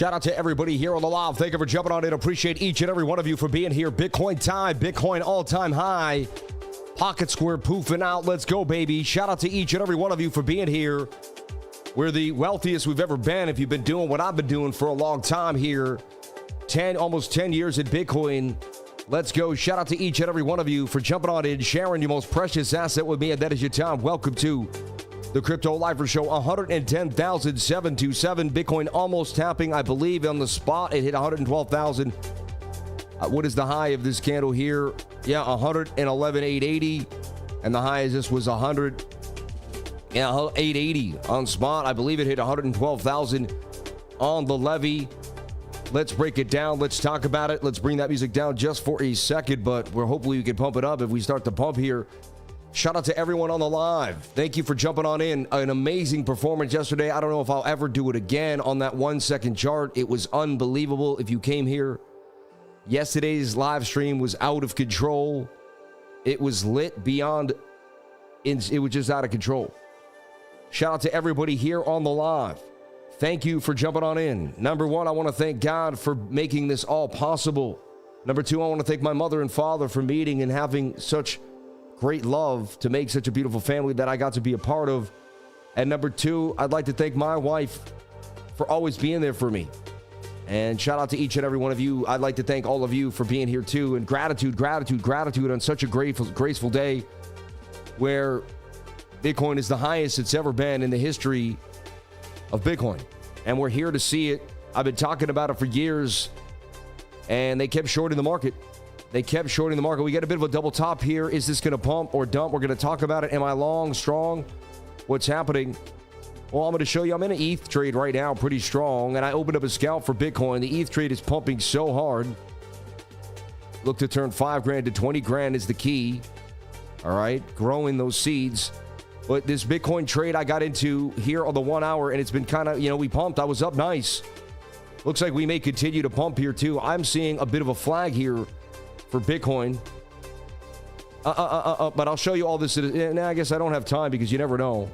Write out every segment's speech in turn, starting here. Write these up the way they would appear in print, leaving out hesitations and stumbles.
Shout out to everybody here on the live. Thank you for jumping on in. Appreciate each and every one of you for being here. Bitcoin time, Bitcoin all-time high. Pocket square poofing out. Let's go, baby. Shout out to each and every one of you for being here. We're the wealthiest we've ever been if you've been doing what I've been doing for a long time here. Almost 10 years in Bitcoin. Let's go. Shout out to each and every one of you for jumping on in, sharing your most precious asset with me, and that is your time. Welcome to the Crypto Lifer Show. 110,727. Bitcoin almost tapping, I believe, on the spot. It hit 112,000. What is the high of this candle here? Yeah, 111,880. And the high of this was 880 on spot. I believe it hit 112,000 on the levy. Let's break it down. Let's talk about it. Let's bring that music down just for a second, but hopefully we can pump it up if we start to pump here. Shout out to everyone on the live. Thank you for jumping on in. An amazing performance yesterday. I don't know if I'll ever do it again on that 1 second chart. It was unbelievable. If you came here, yesterday's live stream was out of control. It was lit beyond, it was just out of control. Shout out to everybody here on the live. Thank you for jumping on in. Number one, I want to thank God for making this all possible. Number two, I want to thank my mother and father for meeting and having such great love to make such a beautiful family that I got to be a part of. And number two, I'd like to thank my wife for always being there for me. And shout out to each and every one of you. I'd like to thank all of you for being here too. And gratitude on such a graceful day where Bitcoin is the highest it's ever been in the history of Bitcoin. And we're here to see it. I've been talking about it for years, and they kept shorting the market. We get a bit of a double top here. Is this going to pump or dump? We're going to talk about it. Am I long, strong? What's happening? Well, I'm going to show you. I'm in an ETH trade right now, pretty strong, and I opened up a scalp for Bitcoin. The ETH trade is pumping so hard. Look to turn 5 grand to 20 grand is the key. All right, growing those seeds. But this Bitcoin trade I got into here on the 1 hour, and it's been kind of, we pumped. I was up nice. Looks like we may continue to pump here too. I'm seeing a bit of a flag here for Bitcoin. But I'll show you all this. I guess I don't have time because you never know.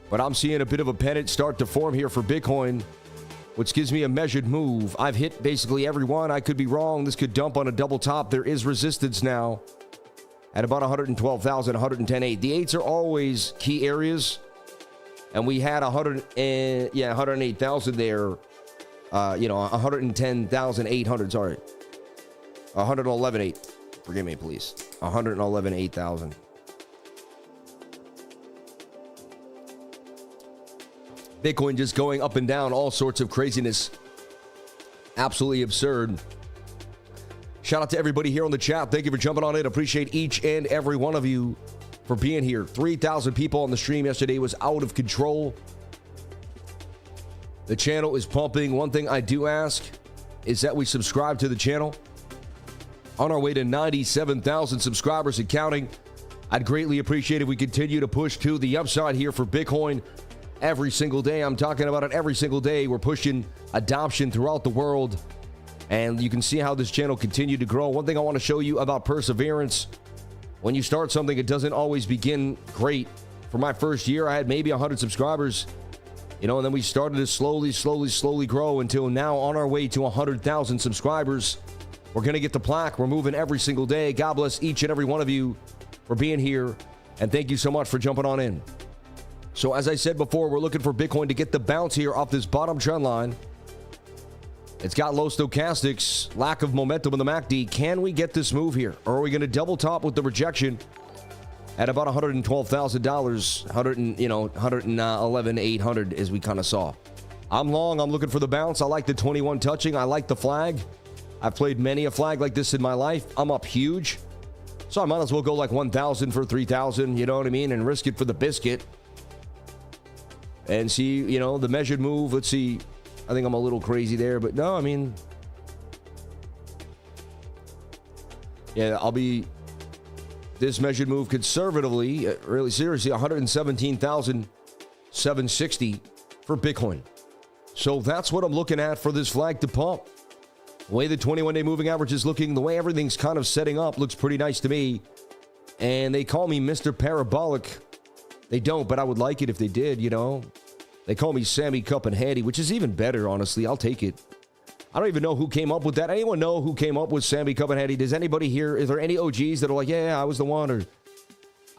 But I'm seeing a bit of a pennant start to form here for Bitcoin, which gives me a measured move. I've hit basically every one. I could be wrong. This could dump on a double top. There is resistance now at about 112,000, 110.8. The 8s are always key areas. And we had 108,000 there. 110,800, sorry. 111.8. Forgive me, please. 111,800. Bitcoin just going up and down, all sorts of craziness. Absolutely absurd. Shout out to everybody here on the chat. Thank you for jumping on in. Appreciate each and every one of you for being here. 3,000 people on the stream yesterday was out of control. The channel is pumping. One thing I do ask is that we subscribe to the channel. On our way to 97,000 subscribers and counting. I'd greatly appreciate if we continue to push to the upside here for Bitcoin every single day. I'm talking about it every single day. We're pushing adoption throughout the world. And you can see how this channel continued to grow. One thing I want to show you about perseverance. When you start something, it doesn't always begin great. For my first year, I had maybe 100 subscribers. And then we started to slowly grow until now on our way to 100,000 subscribers. We're going to get the plaque. We're moving every single day. God bless each and every one of you for being here. And thank you so much for jumping on in. So as I said before, we're looking for Bitcoin to get the bounce here off this bottom trend line. It's got low stochastics, lack of momentum in the MACD. Can we get this move here? Or are we going to double top with the rejection at about $112,000, 111,800 as we kind of saw? I'm long. I'm looking for the bounce. I like the 21 touching. I like the flag. I've played many a flag like this in my life. I'm up huge. So I might as well go like 1,000 for 3,000, you know what I mean? And risk it for the biscuit. And see, the measured move. Let's see. I think I'm a little crazy there, but no, I mean, yeah, I'll be this measured move conservatively, really seriously, 117,760 for Bitcoin. So that's what I'm looking at for this flag to pump. The way the 21-day moving average is looking, the way everything's kind of setting up, looks pretty nice to me. And they call me Mr. Parabolic. They don't, but I would like it if they did, They call me Sammy Cup and Handy, which is even better, honestly. I'll take it. I don't even know who came up with that. Anyone know who came up with Sammy Cup and Handy? Does anybody here, is there any OGs that are like, yeah, I was the one? Or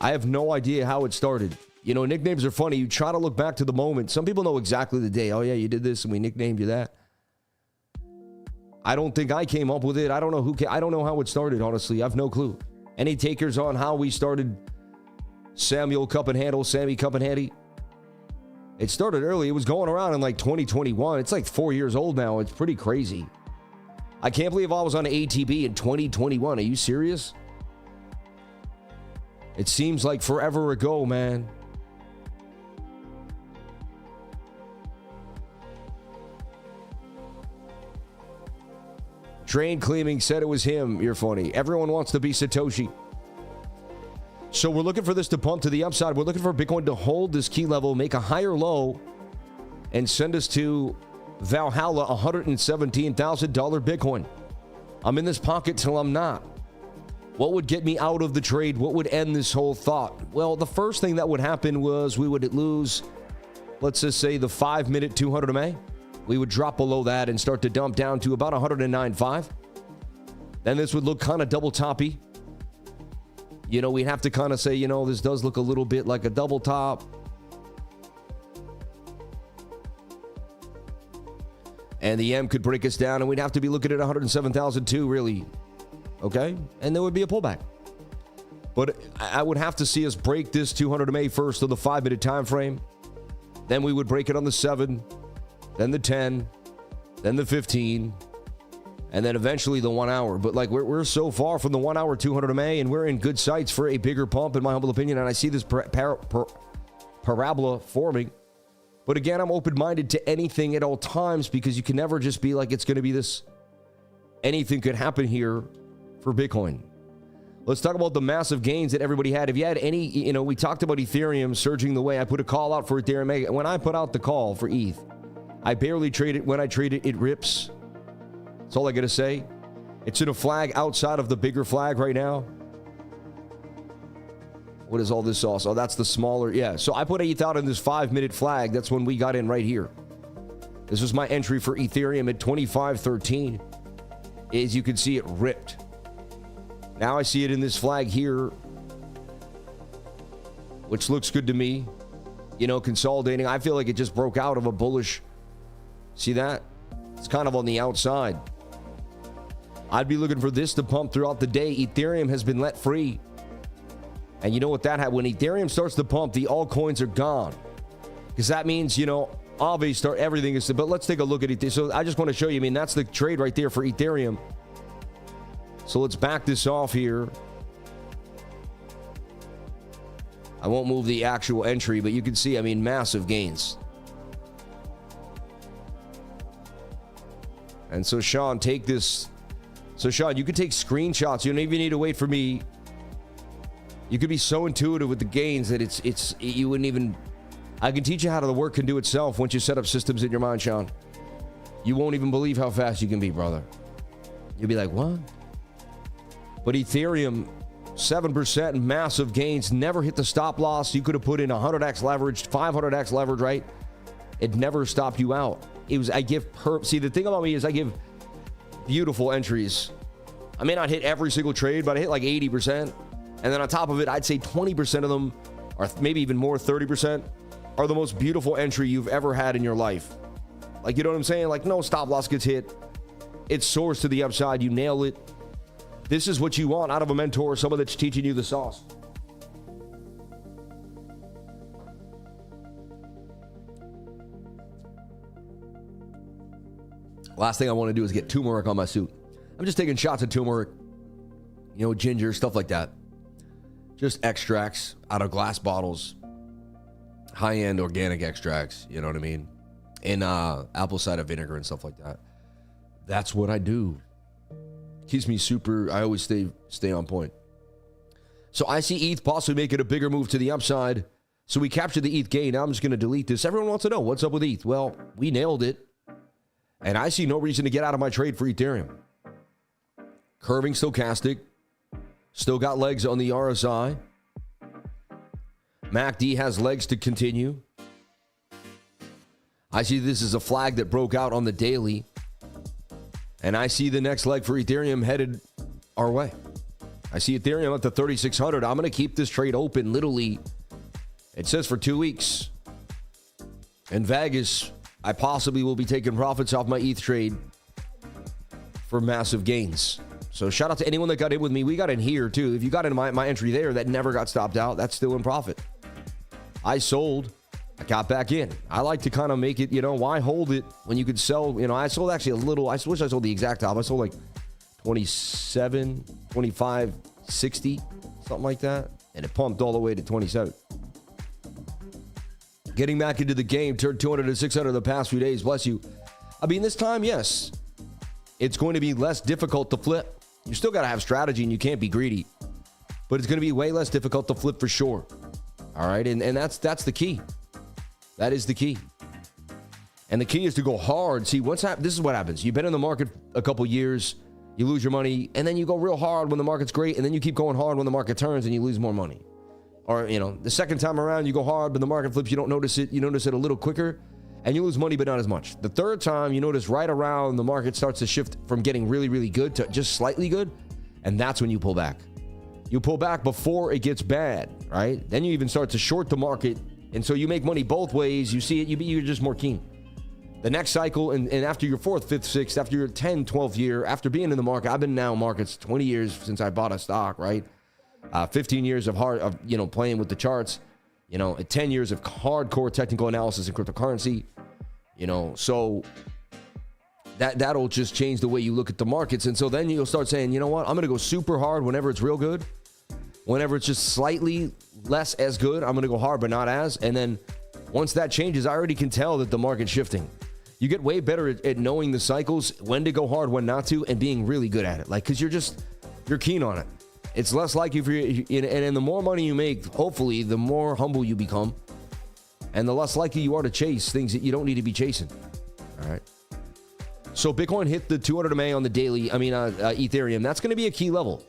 I have no idea how it started. You know, nicknames are funny. You try to look back to the moment. Some people know exactly the day. Oh, yeah, you did this and we nicknamed you that. I don't think I came up with it. I don't know I don't know how it started, honestly. I have no clue. Any takers on how we started Samuel Cup and Handle, Sammy Cup and Handy? It started early. It was going around in like 2021. It's like 4 years old now. It's pretty crazy. I can't believe I was on ATB in 2021. Are you serious? It seems like forever ago, man. Train claiming said it was him. You're funny. Everyone wants to be Satoshi. So we're looking for this to pump to the upside. We're looking for Bitcoin to hold this key level, make a higher low, and send us to Valhalla, $117,000 Bitcoin. I'm in this pocket till I'm not. What would get me out of the trade? What would end this whole thought? Well, the first thing that would happen was we would lose, let's just say, the 5-minute 200 MA. We would drop below that and start to dump down to about 109.5. Then this would look kind of double toppy. You know, we'd have to kind of say, you know, this does look a little bit like a double top. And the M could break us down, and we'd have to be looking at 107,002, really. Okay? And there would be a pullback. But I would have to see us break this 200 MA first on the 5-minute time frame. Then we would break it on the 7, then the 10, then the 15, and then eventually the 1 hour. But like we're so far from the 1 hour 200 MA, and we're in good sights for a bigger pump, in my humble opinion. And I see this parabola forming. But again, I'm open-minded to anything at all times, because you can never just be like, it's going to be this. Anything could happen here for Bitcoin. Let's talk about the massive gains that everybody had. If you had any, you know, we talked about Ethereum surging the way. I put a call out for Ethereum. When I put out the call for ETH, I barely trade it. When I trade it, it rips. That's all I got to say. It's in a flag outside of the bigger flag right now. What is all this sauce? Oh, that's the smaller. Yeah. So I put ETH out in this 5-minute flag. That's when we got in right here. This was my entry for Ethereum at 25.13. As you can see, it ripped. Now I see it in this flag here, which looks good to me. You know, consolidating. I feel like it just broke out of a bullish. See that? It's kind of on the outside. I'd be looking for this to pump throughout the day. Ethereum has been let free. And you know what that had? When Ethereum starts to pump, the altcoins are gone. Because that means, you know, obviously everything is. But let's take a look at it. So I just want to show you. I mean, that's the trade right there for Ethereum. So let's back this off here. I won't move the actual entry, but you can see, I mean, massive gains. And so, Sean, take this. So, Sean, you could take screenshots. You don't even need to wait for me. You could be so intuitive with the gains that you wouldn't even. I can teach you how the work can do itself once you set up systems in your mind, Sean. You won't even believe how fast you can be, brother. You'll be like, what? But Ethereum, 7%, massive gains, never hit the stop loss. You could have put in 100x leverage, 500x leverage, right? It never stopped you out. It was, see, the thing about me is I give beautiful entries. I may not hit every single trade, but I hit like 80%. And then on top of it, I'd say 20% of them, or maybe even more, 30%, are the most beautiful entry you've ever had in your life. Like, you know what I'm saying? Like, no stop loss gets hit. It's soars to the upside. You nail it. This is what you want out of a mentor, someone that's teaching you the sauce. Last thing I want to do is get turmeric on my suit. I'm just taking shots of turmeric, you know, ginger, stuff like that. Just extracts out of glass bottles. High-end organic extracts, you know what I mean? And apple cider vinegar and stuff like that. That's what I do. Keeps me super, I always stay on point. So I see ETH possibly making a bigger move to the upside. So we captured the ETH gain. Now I'm just going to delete this. Everyone wants to know, what's up with ETH? Well, we nailed it. And I see no reason to get out of my trade for Ethereum. Curving stochastic. Still got legs on the RSI. MACD has legs to continue. I see this is a flag that broke out on the daily. And I see the next leg for Ethereum headed our way. I see Ethereum up to 3,600. I'm going to keep this trade open literally. It says for 2 weeks. In Vegas, I possibly will be taking profits off my ETH trade for massive gains. So shout out to anyone that got in with me. We got in here too. If you got in my entry there, that never got stopped out. That's still in profit. I sold. I got back in. I like to kind of make it, why hold it when you could sell? I sold actually a little. I wish I sold the exact top. I sold like 27, 25, 60, something like that. And it pumped all the way to 27. Getting back into the game, turned 200 to 600 the past few days. Bless you. I mean, this time, yes, it's going to be less difficult to flip. You still got to have strategy and you can't be greedy. But it's going to be way less difficult to flip for sure. All right, and that's the key. That is the key. And the key is to go hard. See, this is what happens. You've been in the market a couple years, you lose your money, and then you go real hard when the market's great, and then you keep going hard when the market turns and you lose more money. Or, the second time around, you go hard, but the market flips, you don't notice it. You notice it a little quicker, and you lose money, but not as much. The third time, you notice right around the market starts to shift from getting really, really good to just slightly good, and that's when you pull back. You pull back before it gets bad, right? Then you even start to short the market. And so you make money both ways. You see it, you're just more keen. The next cycle, and after your 4th, 5th, 6th, after your 10th, 12th year, after being in the market, I've been now in markets 20 years since I bought a stock, right? 15 years of playing with the charts, 10 years of hardcore technical analysis in cryptocurrency, so that'll just change the way you look at the markets. And so then you'll start saying, you know what, I'm going to go super hard whenever it's real good. Whenever it's just slightly less as good, I'm going to go hard, but not as. And then once that changes, I already can tell that the market's shifting. You get way better at knowing the cycles, when to go hard, when not to, and being really good at it. Because you're keen on it. It's less likely for you. And the more money you make, hopefully, the more humble you become. And the less likely you are to chase things that you don't need to be chasing. All right. So Bitcoin hit the 200 MA on the daily. Ethereum. That's going to be a key level.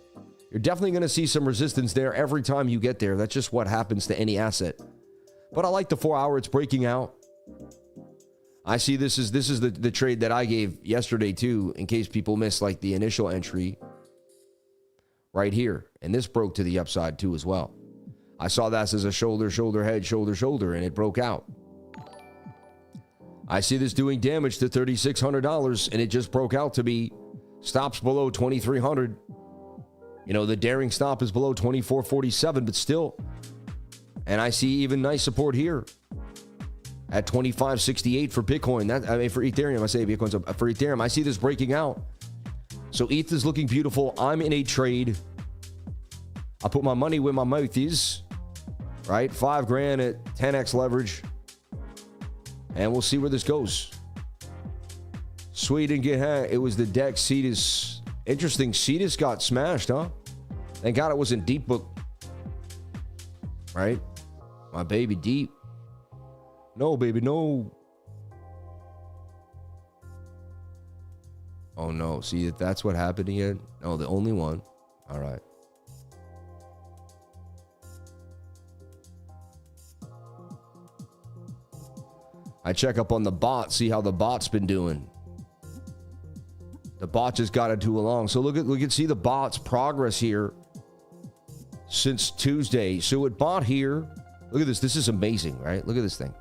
You're definitely going to see some resistance there every time you get there. That's just what happens to any asset. But I like the 4 hour. It's breaking out. I see this is the trade that I gave yesterday too, in case people missed like the initial entry right here. And this broke to the upside too as well. I saw that as a shoulder, shoulder, head, shoulder, shoulder, and it broke out. I see this doing damage to $3,600, and it just broke out to be stops below 2,300. The daring stop is below 2447, but still. And I see even nice support here at 2568 for Bitcoin. For Ethereum, I say Bitcoin's up. For Ethereum, I see this breaking out. So ETH is looking beautiful. I'm in a trade. I put my money where my mouth is, right? $5,000 at 10x leverage. And we'll see where this goes. Sweet didn't get hacked. It was the DEX Cetus. Interesting. Cetus got smashed, huh? Thank God it wasn't Deep Book. Right? My baby Deep. No, baby, no. Oh, no. See, that's what happened again? No, the only one. All right. I check up on the bot, see how the bot's been doing. The bot just got into along. So we can see the bot's progress here since Tuesday. So it bought here. Look at this. This is amazing, right? Look at this thing.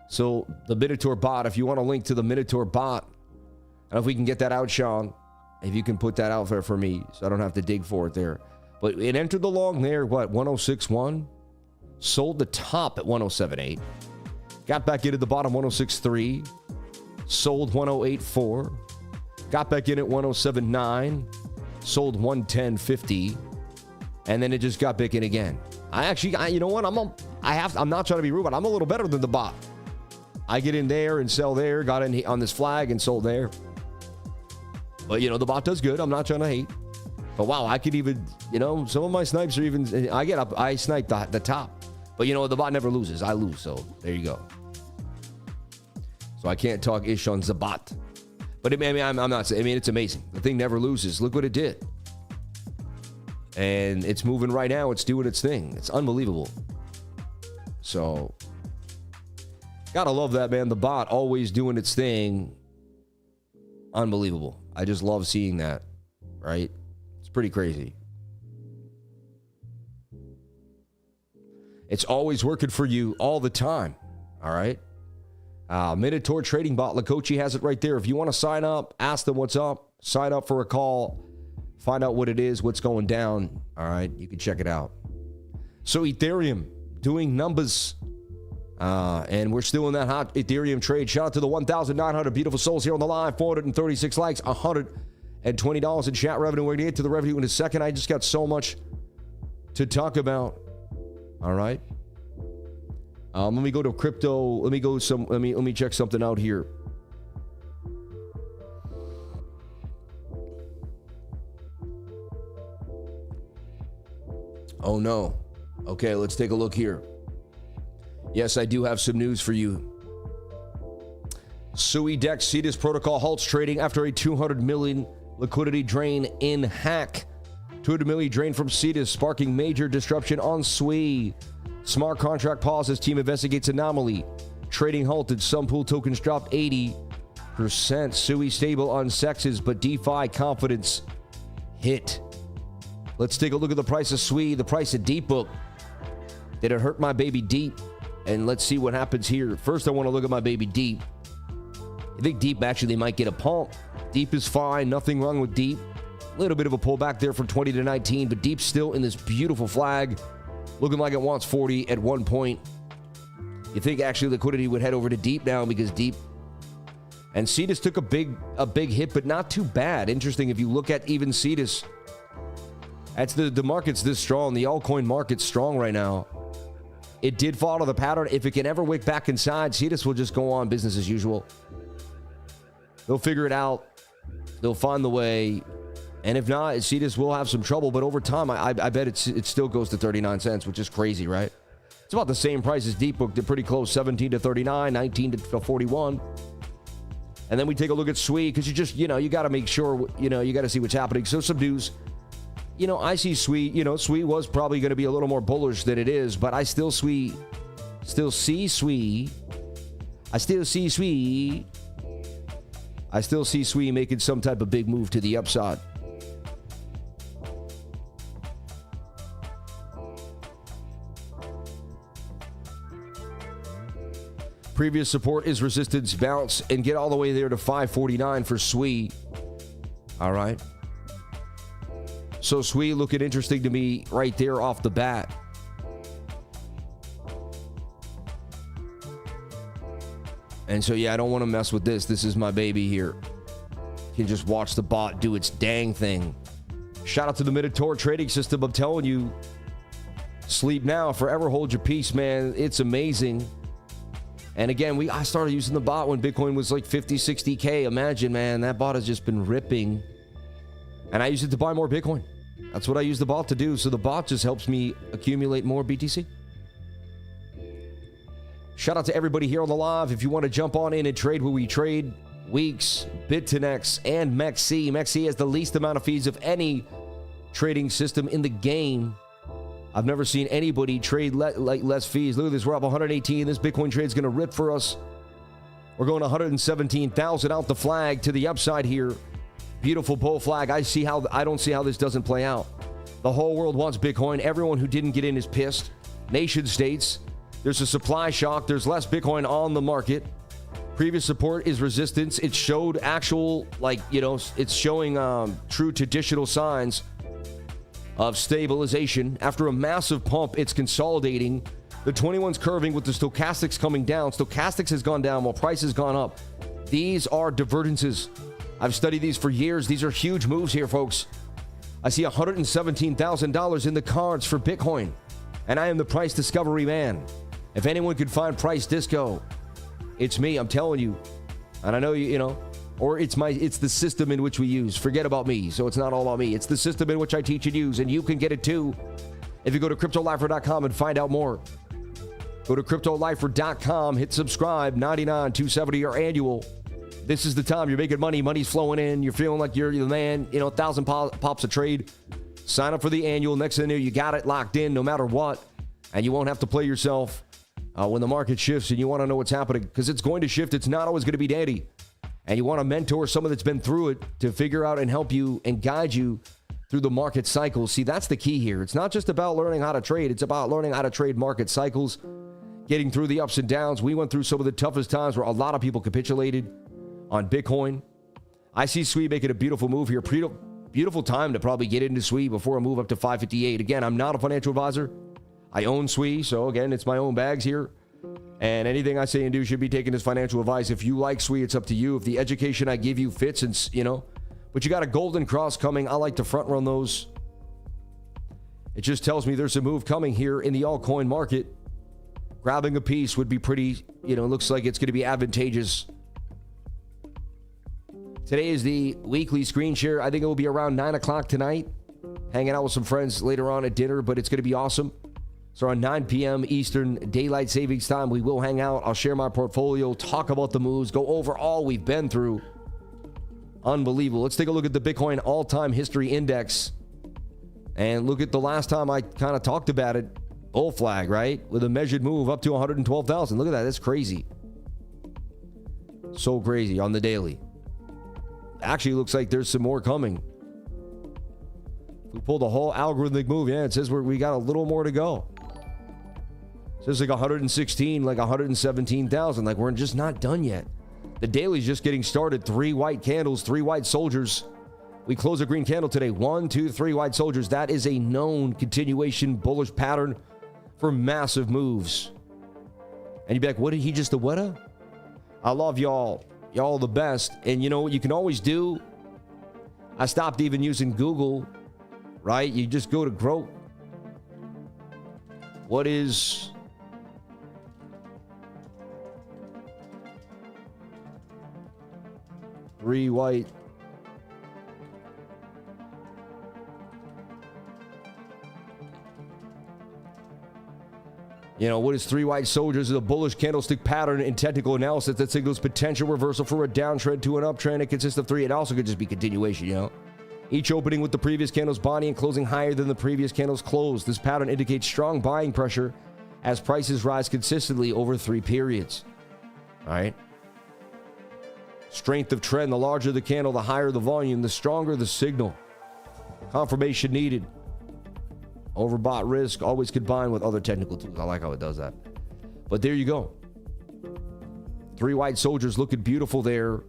So the Minotaur bot, if you want a link to the Minotaur bot, I don't know if we can get that out, Sean. If you can put that out there for me so I don't have to dig for it there. But it entered the long there, 106.1? Sold the top at 107.8. Got back in at the bottom, 106.3. Sold 108.4. Got back in at 107.9. Sold 110.50. And then it just got back in again. You know what? I'm not trying to be rude, but I'm a little better than the bot. I get in there and sell there. Got in on this flag and sold there. But, the bot does good. I'm not trying to hate. But, wow, I could even, some of my snipes are even, I snipe the top. But, the bot never loses. I lose. So, there you go. So, I can't talk ish on the bot. But, I'm not saying, it's amazing. The thing never loses. Look what it did. And it's moving right now. It's doing its thing. It's unbelievable. So, Gotta love that, man. The bot always doing its thing. Unbelievable. I just love seeing that, right? It's pretty crazy. It's always working for you all the time, all right? Minotaur Trading Bot, Lakochi has it right there. If you want to sign up, ask them what's up, sign up for a call, find out what it is, what's going down, all right? You can check it out. So Ethereum doing numbers, and we're still in that hot Ethereum trade. Shout out to the 1,900 beautiful souls here on the live, 436 likes, $120 in chat revenue. We're going to get to the revenue in a second. I just got so much to talk about. All right. Let me go to crypto. Let me check something out here. Oh no. Okay, let's take a look here. Yes, I do have some news for you. SUI DEX CETUS protocol halts trading after a 200 million liquidity drain in hack. 200 million drain from CETUS, sparking major disruption on SUI. Smart contract pauses, team investigates anomaly. Trading halted, some pool tokens dropped 80%. SUI stable on sexes, but DeFi confidence hit. Let's take a look at the price of SUI, the price of Deep Book. Did it hurt my baby Deep? And let's see what happens here. First, I want to look at my baby Deep. I think Deep actually might get a pump. Deep is fine, nothing wrong with Deep. A little bit of a pullback there from 20 to 19, but Deep's still in this beautiful flag, looking like it wants 40 at one point. You think actually liquidity would head over to Deep now because Deep and CETUS took a big hit, but not too bad. Interesting, if you look at even CETUS, that's the market's this strong. The altcoin market's strong right now. It did follow the pattern. If it can ever wick back inside, CETUS will just go on business as usual. They'll figure it out. They'll find the way. And if not, CETUS will have some trouble. But over time, I bet it still goes to 39 cents, which is crazy, right? It's about the same price as Deep Book. They're pretty close, 17 to 39, 19 to 41. And then we take a look at SUI, because you got to make sure, you got to see what's happening. So some news. I see SUI, SUI was probably going to be a little more bullish than it is, but I still see SUI making some type of big move to the upside. Previous support is resistance, bounce, and get all the way there to 549 for SUI. All right. So SUI looking interesting to me right there off the bat. And so, yeah, I don't want to mess with this. This is my baby here. You can just watch the bot do its dang thing. Shout out to the Minotaur trading system. I'm telling you, sleep now, forever hold your peace, man. It's amazing. And again, I started using the bot when Bitcoin was like 50, 60K. Imagine, man, that bot has just been ripping. And I use it to buy more Bitcoin. That's what I use the bot to do. So the bot just helps me accumulate more BTC. Shout out to everybody here on the live. If you want to jump on in and trade where we trade, Weeks, Bit2Next, and MEXC. MEXC has the least amount of fees of any trading system in the game. I've never seen anybody trade less fees. Look at this. We're up 118. This Bitcoin trade is going to rip for us. We're going 117,000 out the flag to the upside here. Beautiful bull flag. I don't see how this doesn't play out. The whole world wants Bitcoin. Everyone who didn't get in is pissed. Nation states. There's a supply shock. There's less Bitcoin on the market. Previous support is resistance. It showed actual, it's showing true traditional signs of stabilization. After a massive pump, it's consolidating. The 21's curving with the stochastics coming down. Stochastics has gone down while price has gone up. These are divergences. I've studied these for years. These are huge moves here, folks. I see $117,000 in the cards for Bitcoin, and I am the price discovery man. If anyone could find price disco, it's me, I'm telling you. And I know or it's the system in which we use. Forget about me. So it's not all about me. It's the system in which I teach and use, and you can get it too if you go to cryptolifer.com and find out more. Go to cryptolifer.com, hit subscribe, $99, $270 or annual. This is the time you're making money. Money's flowing in. You're feeling like you're the man. 1,000 pops a trade. Sign up for the annual. Next thing you know, you got it locked in no matter what. And you won't have to play yourself when the market shifts and you want to know what's happening, because it's going to shift. It's not always going to be dandy. And you want to mentor someone that's been through it to figure out and help you and guide you through the market cycles. See, that's the key here. It's not just about learning how to trade. It's about learning how to trade market cycles, getting through the ups and downs. We went through some of the toughest times where a lot of people capitulated on Bitcoin. I see SUI making a beautiful move here. Beautiful time to probably get into SUI before a move up to 558. Again, I'm not a financial advisor. I own SUI, so again, it's my own bags here. And anything I say and do should be taken as financial advice. If you like SUI, it's up to you. If the education I give you fits, and but you got a golden cross coming. I like to front run those. It just tells me there's a move coming here in the altcoin market. Grabbing a piece would be pretty, looks like it's going to be advantageous. Today is the weekly screen share. I think it will be around 9 o'clock tonight. Hanging out with some friends later on at dinner, but it's going to be awesome. So around 9 p.m. Eastern Daylight Savings Time, we will hang out. I'll share my portfolio, talk about the moves, go over all we've been through. Unbelievable. Let's take a look at the Bitcoin all-time history index and look at the last time I kind of talked about it. Bull flag, right? With a measured move up to 112,000. Look at that. That's crazy. So crazy on the daily. Actually, looks like there's some more coming. We pulled the whole algorithmic move. Yeah, it says we got a little more to go. It says like 116, like 117,000. Like we're just not done yet. The daily's just getting started. 3 white candles, 3 white soldiers. We close a green candle today. 1, 2, 3 white soldiers. That is a known continuation bullish pattern for massive moves. And you'd be like, what did he just, the what? I love y'all. Y'all the best. And you know what you can always do? I stopped even using Google, right? You just go to grow. What is 3 white? What is 3 white soldiers? Is a bullish candlestick pattern in technical analysis that signals potential reversal for a downtrend to an uptrend. It consists of 3. It also could just be continuation, Each opening with the previous candle's body and closing higher than the previous candle's close. This pattern indicates strong buying pressure as prices rise consistently over 3 periods. All right. Strength of trend. The larger the candle, the higher the volume, the stronger the signal. Confirmation needed. Overbought risk always combined with other technical tools. I like how it does that. But there you go. 3 white soldiers looking beautiful there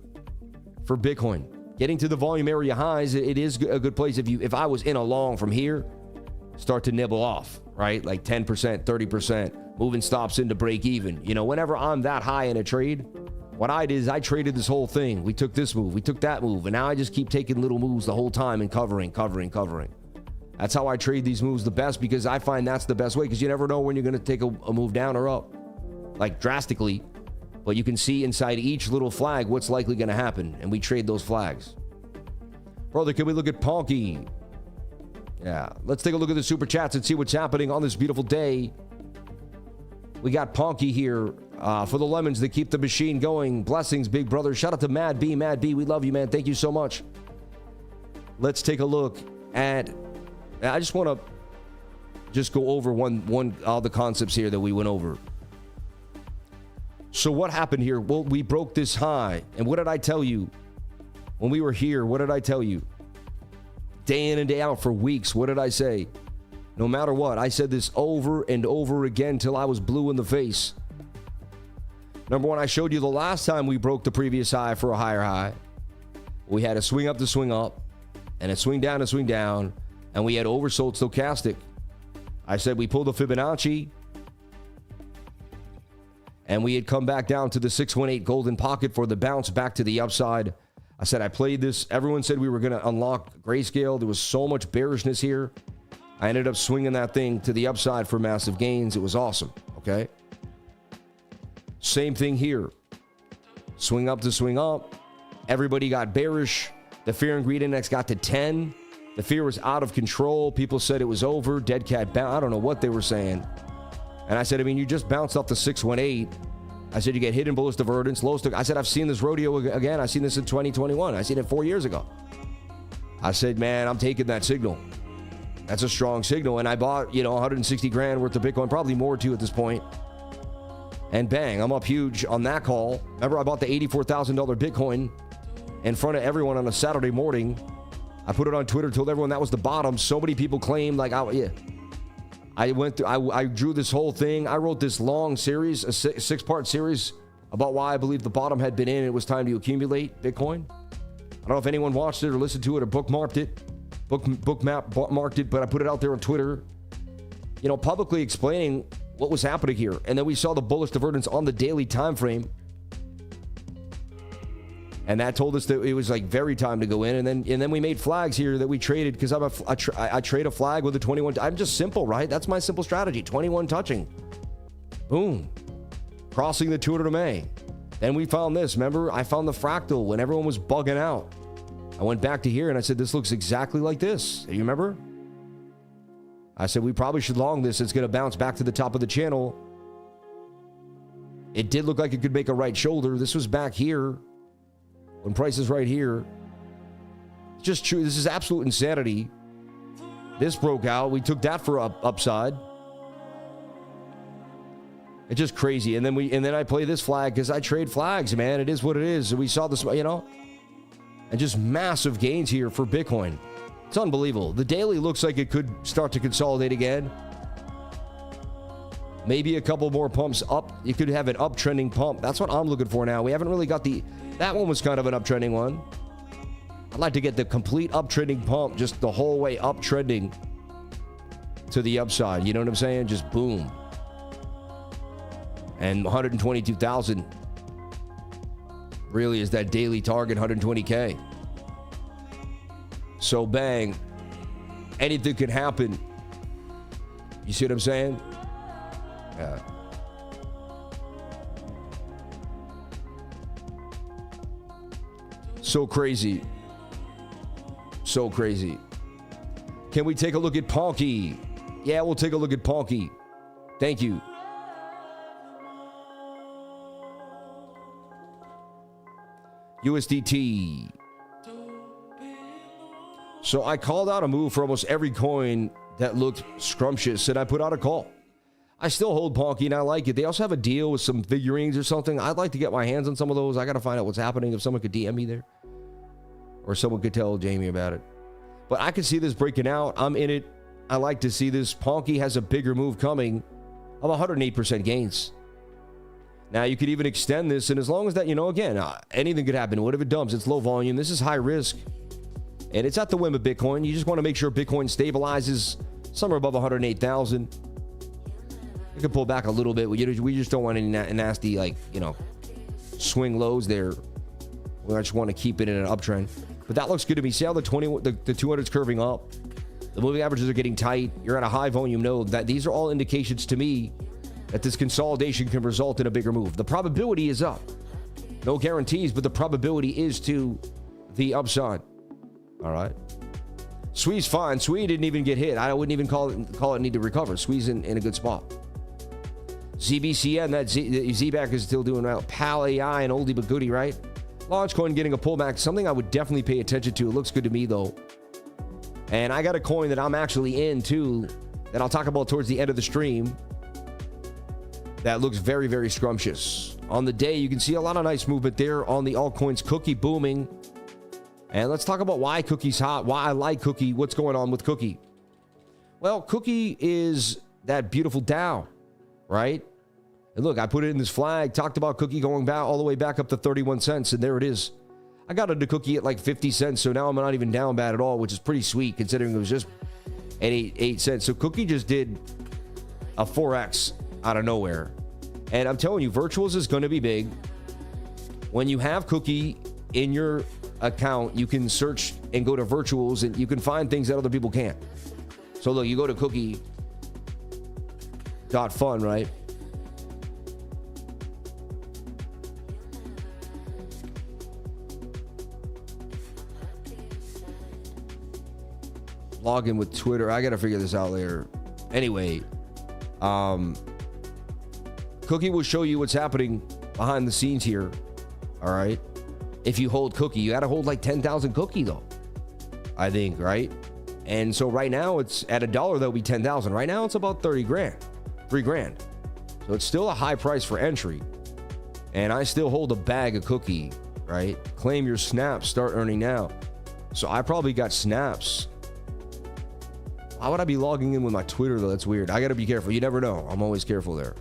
for Bitcoin. Getting to the volume area highs, it is a good place. If I was in a long from here, start to nibble off, right? Like 10%, 30%, moving stops into break even. Whenever I'm that high in a trade, what I did is I traded this whole thing. We took this move, we took that move, and now I just keep taking little moves the whole time and covering. That's how I trade these moves the best, because I find that's the best way, because you never know when you're going to take a move down or up, like drastically. But you can see inside each little flag what's likely going to happen, and we trade those flags. Brother, can we look at PONKE? Yeah, let's take a look at the super chats and see what's happening on this beautiful day. We got PONKE here for the lemons that keep the machine going. Blessings, big brother. Shout out to Mad B. Mad B, we love you, man. Thank you so much. Let's take a look at... I just want to just go over all the concepts here that we went over. So what happened here? Well, we broke this high. And what did I tell you? When we were here, what did I tell you? Day in and day out for weeks, what did I say? No matter what, I said this over and over again till I was blue in the face. Number one, I showed you the last time we broke the previous high for a higher high. We had a swing up to swing up, and a swing down to swing down, and we had oversold stochastic. I said we pulled the Fibonacci, and we had come back down to the 618 golden pocket for the bounce back to the upside. I said I played this. Everyone said we were going to unlock grayscale. There was so much bearishness here. I ended up swinging that thing to the upside for massive gains. It was awesome, okay? Same thing here. Swing up to swing up. Everybody got bearish. The fear and greed index got to 10. The fear was out of control. People said it was over. Dead cat bounce. I don't know what they were saying. And I said, you just bounced off the 618. I said, you get hidden bullish divergence, low stock. I said, I've seen this rodeo again. I've seen this in 2021. I've seen it 4 years ago. I said, man, I'm taking that signal. That's a strong signal. And I bought, 160 grand worth of Bitcoin, probably more too at this point. And bang, I'm up huge on that call. Remember, I bought the $84,000 Bitcoin in front of everyone on a Saturday morning. I put it on Twitter, told everyone that was the bottom. So many people claimed, like, I went through, I drew this whole thing. I wrote this long series, a six-part series about why I believe the bottom had been in and it was time to accumulate Bitcoin. I don't know if anyone watched it or listened to it or bookmarked it. Bookmap marked it, but I put it out there on Twitter, you know, publicly explaining what was happening here. And then we saw the bullish divergence on the daily time frame. And that told us that it was like very time to go in. And then we made flags here that we traded because I trade a flag with a 21. I'm just simple, right? That's my simple strategy. 21 touching. Boom. Crossing the 200 MA. Then we found this. Remember, I found the fractal when everyone was bugging out. I went back to here and I said, this looks exactly like this. You remember? I said, we probably should long this. It's going to bounce back to the top of the channel. It did look like it could make a right shoulder. This was back here. When price is right here. It's just true. This is absolute insanity. This broke out. We took that for upside. It's just crazy. And then I play this flag because I trade flags, man. It is what it is. And we saw this, you know, and just massive gains here for Bitcoin. It's unbelievable. The daily looks like it could start to consolidate again. Maybe a couple more pumps up. You could have an uptrending pump. That's what I'm looking for now. We haven't really got that one was kind of an uptrending one. I'd like to get the complete uptrending pump, just the whole way uptrending to the upside. You know what I'm saying? Just boom. And 122,000 really is that daily target, 120K. So bang, anything could happen. You see what I'm saying? Yeah. So crazy. So crazy. Can we take a look at PONKE? Yeah, we'll take a look at PONKE. Thank you. USDT. So I called out a move for almost every coin that looked scrumptious, and I put out a call. I still hold PONKE, and I like it. They also have a deal with some figurines or something. I'd like to get my hands on some of those. I got to find out what's happening. If someone could DM me there, or someone could tell Jamie about it. But I can see this breaking out. I'm in it. I like to see this. PONKE has a bigger move coming of 108% gains. Now, you could even extend this, and as long as that, you know, again, anything could happen. What if it dumps? It's low volume. This is high risk, and it's at the whim of Bitcoin. You just want to make sure Bitcoin stabilizes somewhere above 108,000. You can pull back a little bit. We just don't want any nasty, like, you know, swing lows there. We just want to keep it in an uptrend. But that looks good to me. See how the 200's curving up? The moving averages are getting tight. You're at a high volume node. These are all indications to me that this consolidation can result in a bigger move. The probability is up. No guarantees, but the probability is to the upside. All right. SUI's fine. SUI didn't even get hit. I wouldn't even call it need to recover. SUI's in a good spot. ZBCN, that Z-back is still doing well. PAL AI and oldie but goodie, right? LAUNCHCOIN getting a pullback. Something I would definitely pay attention to. It looks good to me, though. And I got a coin that I'm actually in, too, that I'll talk about towards the end of the stream. That looks very, very scrumptious. On the day, you can see a lot of nice movement there on the altcoins. Cookie booming. And let's talk about why Cookie's hot, why I like Cookie, what's going on with Cookie. Well, Cookie is that beautiful DAO, right? And look, I put it in this flag, talked about Cookie going back all the way back up to 31 cents, and there it is. I got into Cookie at like 50 cents, so now I'm not even down bad at all, which is pretty sweet considering it was just at 8 cents. So Cookie just did a 4x out of nowhere. And I'm telling you, virtuals is going to be big. When you have Cookie in your account, you can search and go to virtuals, and you can find things that other people can't. So look, you go to cookie.fun, right? Log in with Twitter. I got to figure this out later. Anyway, Cookie will show you what's happening behind the scenes here. All right. If you hold Cookie, you got to hold like 10,000 Cookie though, I think, right? And so right now it's at $1, that'll be 10,000. Right now it's about 30 grand, $3 grand. So it's still a high price for entry. And I still hold a bag of cookie, right? Claim your snaps, start earning now. So I probably got snaps. Why would I be logging in with my Twitter though? That's weird. I got to be careful. You never know. I'm always careful there.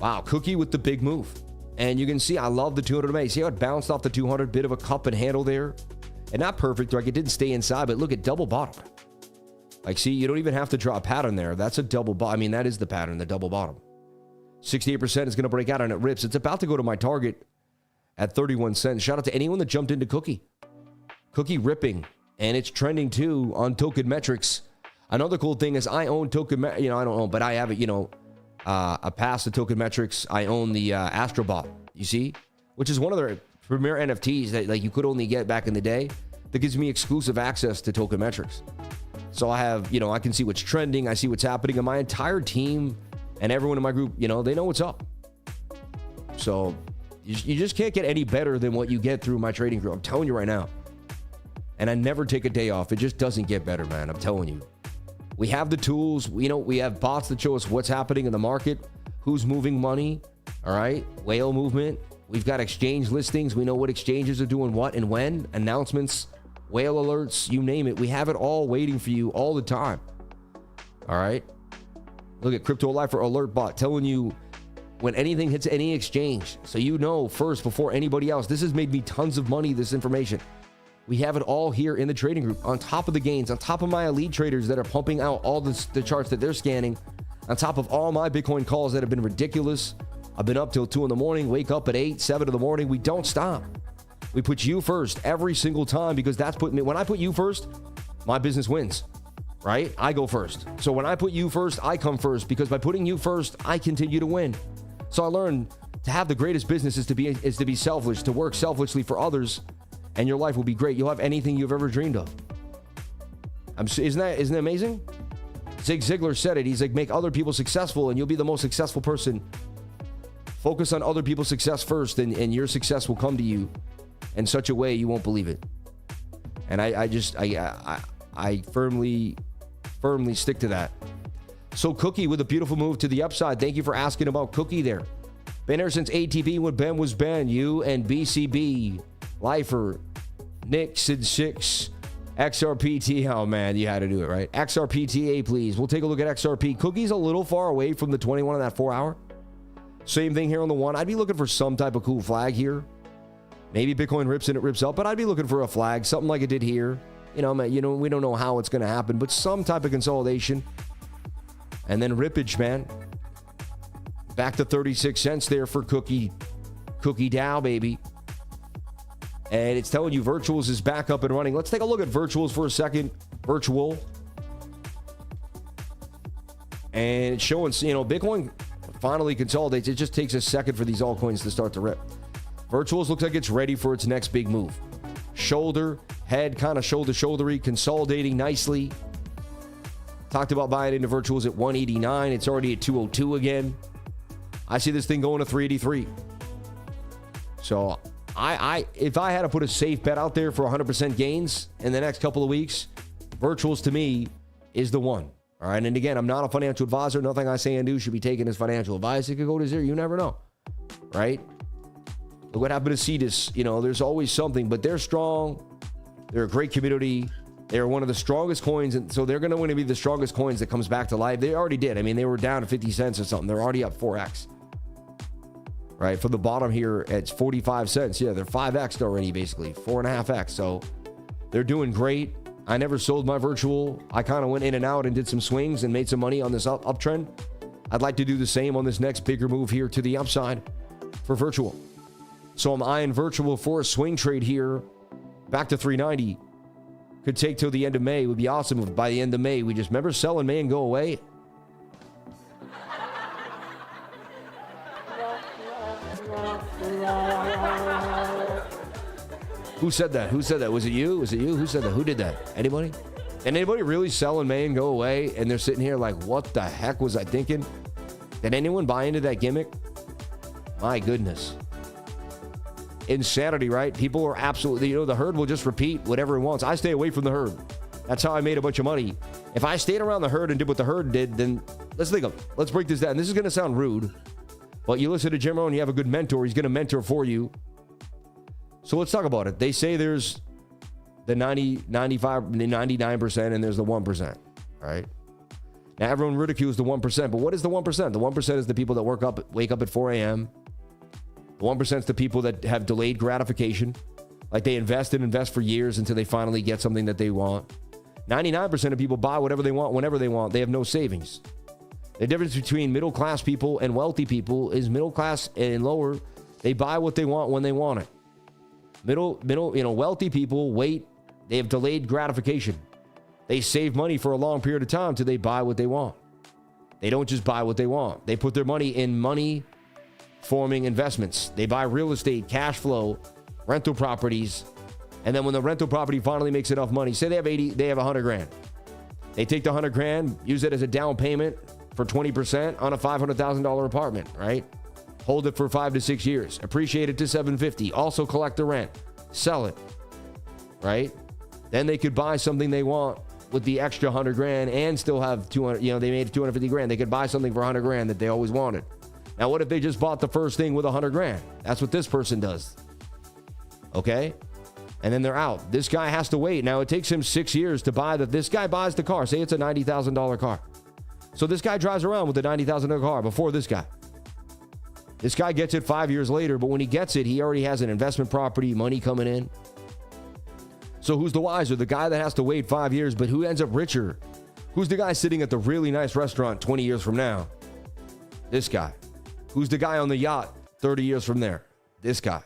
Wow, cookie with the big move. And you can see I love the 200 MA. See how it bounced off the 200? Bit of a cup and handle there. And not perfect, like it didn't stay inside, but look at double bottom. Like, see, you don't even have to draw a pattern there. That's a double bottom. I mean, that is the pattern, the double bottom. 68% is going to break out and it rips. It's about to go to my target at 31 cents. Shout out to anyone that jumped into cookie. Cookie ripping. And it's trending too on token metrics. Another cool thing is I own token, I don't own, but I have it, I passed the token metrics. I own the Astrobot, you see, which is one of their premier NFTs that like you could only get back in the day that gives me exclusive access to token metrics. So I have, I can see what's trending. I see what's happening, and my entire team and everyone in my group, they know what's up. So you just can't get any better than what you get through my trading group. I'm telling you right now. And I never take a day off. It just doesn't get better, man. I'm telling you. We have the tools. We have bots that show us what's happening in the market, who's moving money. All right. Whale movement. We've got exchange listings. We know what exchanges are doing what and when. Announcements, whale alerts, you name it. We have it all waiting for you all the time. All right. Look at Crypto Lifer Alert Bot telling you when anything hits any exchange. So you know first before anybody else. This has made me tons of money, this information. We have it all here in the trading group, on top of the gains, on top of my elite traders that are pumping out all the charts that they're scanning, on top of all my Bitcoin calls that have been ridiculous. I've been up till 2 in the morning, wake up at 8, 7 in the morning. We don't stop. We put you first every single time because that's putting me. When I put you first, my business wins, right? I go first. So when I put you first, I come first because by putting you first, I continue to win. So I learned to have the greatest business is to be selfish, to work selfishly for others. And your life will be great. You'll have anything you've ever dreamed of. Isn't that amazing? Zig Ziglar said it. He's like, make other people successful and you'll be the most successful person. Focus on other people's success first and your success will come to you in such a way you won't believe it. And I firmly stick to that. So Cookie with a beautiful move to the upside. Thank you for asking about Cookie there. Been there since ATP when Ben was Ben. You and BCB. Lifer, Nick, Sid 6, XRPT. Oh man, you had to do it, right? XRPTA, please. We'll take a look at XRP. Cookie's a little far away from the 21 in that 4 hour. Same thing here on the 1. I'd be looking for some type of cool flag here. Maybe Bitcoin rips and it rips up, but I'd be looking for a flag, something like it did here. We don't know how it's going to happen, but some type of consolidation. And then rippage, man. Back to 36 cents there for Cookie Dow, baby. And it's telling you Virtuals is back up and running. Let's take a look at Virtuals for a second. Virtual. And it's showing, Bitcoin finally consolidates. It just takes a second for these altcoins to start to rip. Virtuals looks like it's ready for its next big move. Shoulder, head, kind of shouldery, consolidating nicely. Talked about buying into Virtuals at 189. It's already at 202 again. I see this thing going to 383. So if I had to put a safe bet out there for 100% gains in the next couple of weeks, Virtuals to me is the one. All right. And again, I'm not a financial advisor. Nothing I say and do should be taken as financial advice. It could go to zero. You never know. Right. Look what happened to Cetus. There's always something, but they're strong. They're a great community. They're one of the strongest coins. And so they're going to want to be the strongest coins that comes back to life. They already did. I mean, they were down to 50 cents or something. They're already up 4x. Right, from the bottom here, it's 45 cents. Yeah, they're 5x already, basically 4.5x. So they're doing great. I never sold my Virtual. I kind of went in and out and did some swings and made some money on this uptrend. I'd like to do the same on this next bigger move here to the upside for Virtual. So I'm eyeing Virtual for a swing trade here, back to 390. Could take till the end of May. It would be awesome if by the end of May we just remember sell in May and go away. Who said that? Was it you? Who said that? Who did that? Anybody? And anybody really sell in May and go away? And they're sitting here like, what the heck was I thinking? Did anyone buy into that gimmick? My goodness. Insanity, right? People are absolutely, the herd will just repeat whatever it wants. I stay away from the herd. That's how I made a bunch of money. If I stayed around the herd and did what the herd did, then let's think of it. Let's break this down. This is going to sound rude, but you listen to Jim Rohn, you have a good mentor. He's going to mentor for you. So let's talk about it. They say there's the 90, 95, 99%, and there's the 1%, right? Now, everyone ridicules the 1%, but what is the 1%? The 1% is the people that wake up at 4 a.m. The 1% is the people that have delayed gratification. Like they invest for years until they finally get something that they want. 99% of people buy whatever they want, whenever they want. They have no savings. The difference between middle class people and wealthy people is middle class and lower, they buy what they want when they want it. Wealthy people wait. They have delayed gratification. They save money for a long period of time till they buy what they want. They don't just buy what they want. They put their money in money-forming investments. They buy real estate, cash flow, rental properties, and then when the rental property finally makes enough money, say they have 100 grand. They take the 100 grand, use it as a down payment for 20% on a $500,000 apartment, right? Hold it for 5 to 6 years. Appreciate it to $750. Also collect the rent. Sell it, right? Then they could buy something they want with the extra 100 grand and still have 200, they made 250 grand. They could buy something for 100 grand that they always wanted. Now, what if they just bought the first thing with 100 grand? That's what this person does. Okay? And then they're out. This guy has to wait. Now, it takes him 6 years to buy this guy buys the car. Say it's a $90,000 car. So this guy drives around with a $90,000 car before this guy. This guy gets it 5 years later, but when he gets it, he already has an investment property, money coming in. So who's the wiser? The guy that has to wait 5 years, but who ends up richer? Who's the guy sitting at the really nice restaurant 20 years from now? This guy. Who's the guy on the yacht 30 years from there? This guy.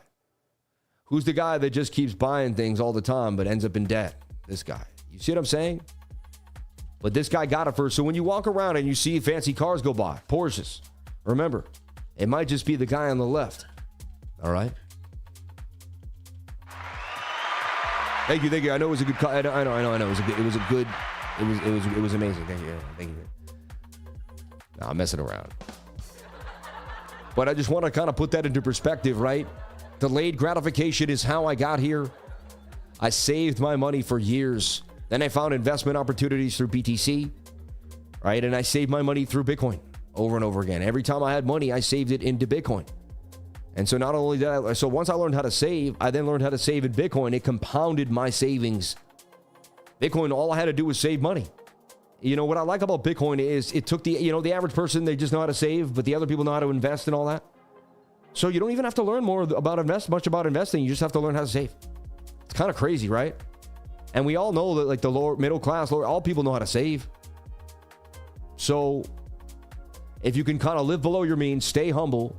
Who's the guy that just keeps buying things all the time but ends up in debt? This guy. You see what I'm saying? But this guy got it first. So when you walk around and you see fancy cars go by, Porsches, remember, it might just be the guy on the left. All right? Thank you. I know it was a good. I know. It was amazing. Thank you. No, I'm messing around. But I just want to kind of put that into perspective, right? Delayed gratification is how I got here. I saved my money for years. Then I found investment opportunities through BTC, right? And I saved my money through Bitcoin over and over again. Every time I had money, I saved it into Bitcoin. And so not only did so once I learned how to save, I then learned how to save in Bitcoin. It compounded my savings. Bitcoin, all I had to do was save money. What I like about Bitcoin is it took the average person, they just know how to save, but the other people know how to invest and all that. So you don't even have to learn much about investing. You just have to learn how to save. It's kind of crazy, right? And we all know that like the lower middle class, all people know how to save. So if you can kind of live below your means, stay humble,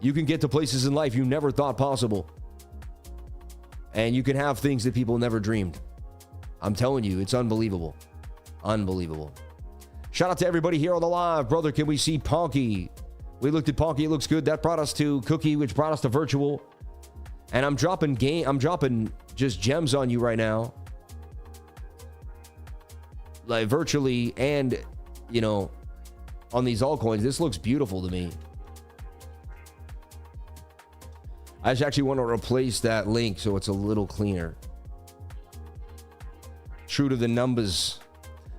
you can get to places in life you never thought possible. And you can have things that people never dreamed. I'm telling you, it's unbelievable. Unbelievable. Shout out to everybody here on the live. Brother, can we see PONKE? We looked at PONKE. It looks good. That brought us to Cookie, which brought us to Virtual. And I'm dropping just gems on you right now. Like virtually and, on these altcoins. This looks beautiful to me. I just actually want to replace that link so it's a little cleaner. True to the numbers.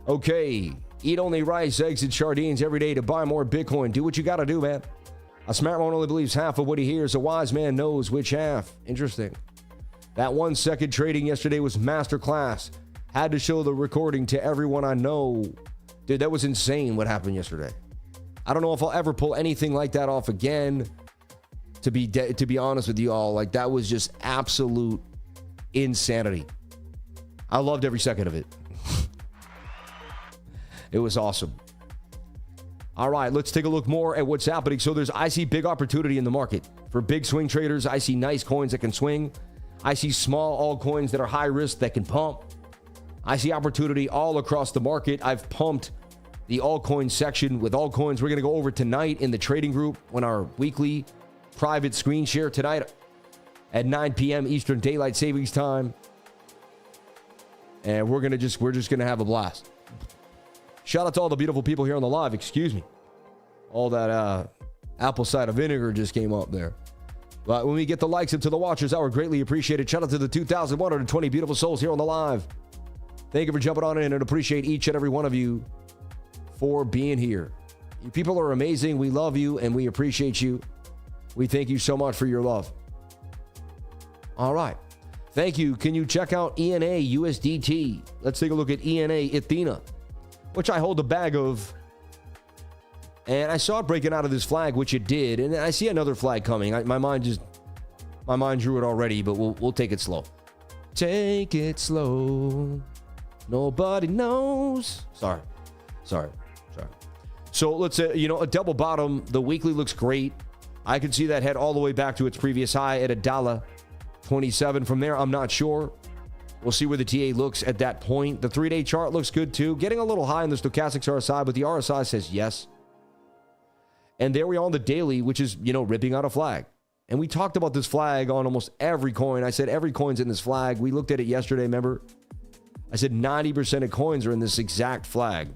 Okay. Eat only rice, eggs, and sardines every day to buy more Bitcoin. Do what you got to do, man. A smart man only believes half of what he hears. A wise man knows which half. Interesting. That 1 second trading yesterday was masterclass. Had to show the recording to everyone I know. Dude, that was insane what happened yesterday. I don't know if I'll ever pull anything like that off again. To be honest with you all, like that was just absolute insanity. I loved every second of it. It was awesome. All right, let's take a look more at what's happening. So I see big opportunity in the market. For big swing traders, I see nice coins that can swing. I see small altcoins that are high risk that can pump. I see opportunity all across the market. I've pumped the altcoin section with altcoins. We're going to go over tonight in the trading group when our weekly private screen share tonight at 9 p.m. Eastern Daylight Savings Time. And we're just going to have a blast. Shout out to all the beautiful people here on the live. Excuse me. All that apple cider vinegar just came up there. But when we get the likes into the watchers, I would greatly appreciate it. Shout out to the 2,120 beautiful souls here on the live. Thank you for jumping on in and appreciate each and every one of you for being here. You people are amazing. We love you and we appreciate you. We thank you so much for your love. All right. Thank you. Can you check out ENA USDT? Let's take a look at ENA Athena, which I hold a bag of. And I saw it breaking out of this flag, which it did. And I see another flag coming. My mind drew it already, but we'll take it slow. Take it slow. Nobody knows. Sorry. So let's say, a double bottom. The weekly looks great. I can see that head all the way back to its previous high at $1.27. From there, I'm not sure. We'll see where the TA looks at that point. The 3-day chart looks good too. Getting a little high in the stochastics RSI, but the RSI says yes. And there we are on the daily, which is, ripping out a flag. And we talked about this flag on almost every coin. I said every coin's in this flag. We looked at it yesterday, remember? I said 90% of coins are in this exact flag.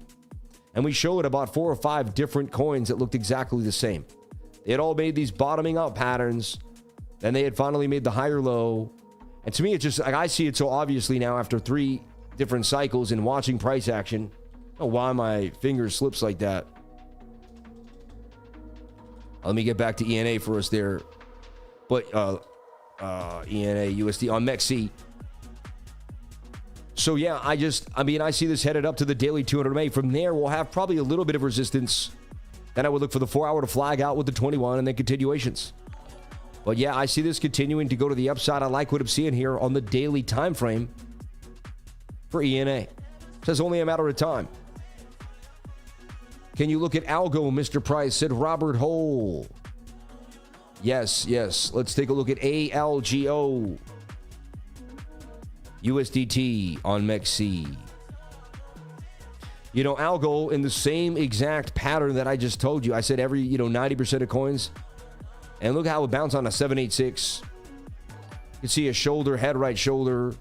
And we showed about 4 or 5 different coins that looked exactly the same. They had all made these bottoming out patterns. Then they had finally made the higher low. And to me, it's just like I see it so obviously now after 3 different cycles and watching price action. I don't know why my finger slips like that. Let me get back to ENA for us there. But ENA USD on MEXC. So yeah, I see this headed up to the daily 200 MA. From there, we'll have probably a little bit of resistance. Then I would look for the 4-hour to flag out with the 21 and then continuations. But yeah, I see this continuing to go to the upside. I like what I'm seeing here on the daily time frame for ENA. Says only a matter of time. Can you look at ALGO, Mr. Price? Said Robert Hole. Yes. Let's take a look at ALGO. USDT on MEXC. ALGO in the same exact pattern that I just told you. I said every, 90% of coins. And look how it bounced on a 786. You can see a shoulder, head right shoulder.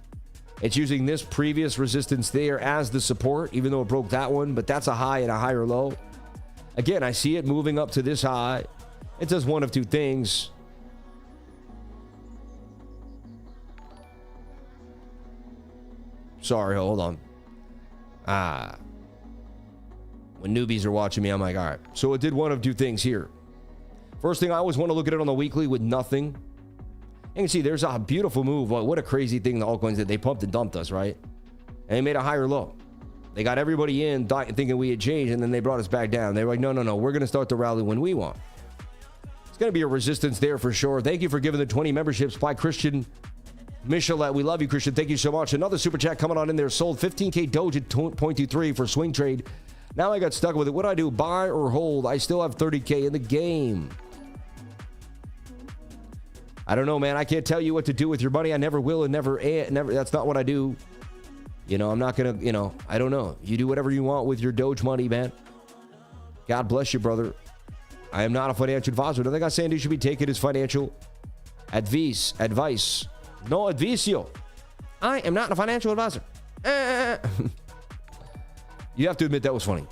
It's using this previous resistance there as the support, even though it broke that one. But that's a high and a higher low. Again, I see it moving up to this high. It does one of two things. Sorry, hold on. When newbies are watching me, I'm like, all right. So it did one of two things here. First thing, I always want to look at it on the weekly with nothing. You can see there's a beautiful move. What a crazy thing the altcoins did. They pumped and dumped us, right? And they made a higher low. They got everybody in thinking we had changed, and then they brought us back down. They were like, no. We're going to start the rally when we want. It's going to be a resistance there for sure. Thank you for giving the 20 memberships by Christian Michelet. We love you, Christian. Thank you so much. Another super chat coming on in there. Sold 15K Doge at 0.23 for swing trade. Now I got stuck with it. What do I do? Buy or hold? I still have 30K in the game. I don't know, man. I can't tell you what to do with your money. I never will and never. That's not what I do. I'm not going to, I don't know. You do whatever you want with your Doge money, man. God bless you, brother. I am not a financial advisor. Nothing I'm saying you should be taking as financial advice. No advicio. I am not a financial advisor. You have to admit that was funny.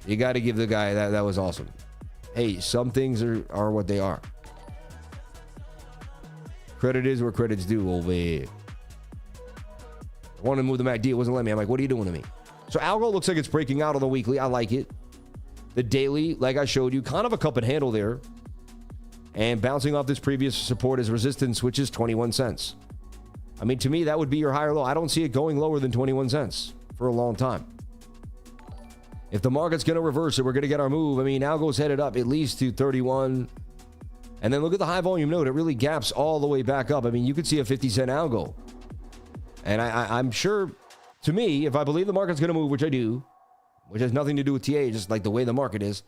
You got to give the guy that was awesome. Hey, some things are what they are. Credit is where credit's due over here. I wanted to move the MACD. It wasn't letting me. I'm like, what are you doing to me? So Algo looks like it's breaking out on the weekly. I like it. The daily, like I showed you, kind of a cup and handle there. And bouncing off this previous support as resistance, which is 21 cents. I mean, to me, that would be your higher low. I don't see it going lower than 21 cents for a long time. If the market's going to reverse it, we're going to get our move. I mean, Algo's headed up at least to 31. And then look at the high volume note. It really gaps all the way back up. I mean, you could see a 50-cent Algo. And I'm sure, to me, if I believe the market's going to move, which I do, which has nothing to do with TA, just like the way the market is,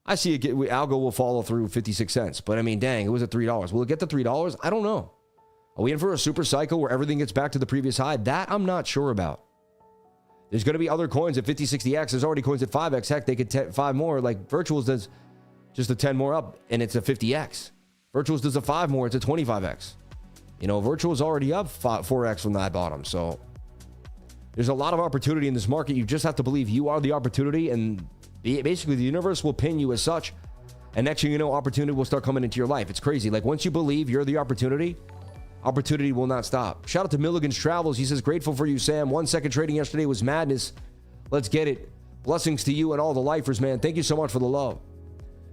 I see it Algo will follow through 56 cents. But I mean, dang, it was at $3. Will it get to $3? I don't know. Are we in for a super cycle where everything gets back to the previous high? That I'm not sure about. There's going to be other coins at 50, 60x. There's already coins at 5x. Heck, they could 5 more. Like Virtuals does just a 10 more up, and it's a 50x. Virtuals does a 5 more. It's a 25x. Virtual's already up 4x from that bottom. So there's a lot of opportunity in this market. You just have to believe you are the opportunity, and basically the universe will pin you as such. And next thing you know, opportunity will start coming into your life. It's crazy. Like once you believe you're the opportunity will not stop. Shout out to Milligan's Travels. He says, grateful for you, Sam. 1 second trading yesterday was madness. Let's get it. Blessings to you and all the lifers, man. Thank you so much for the love.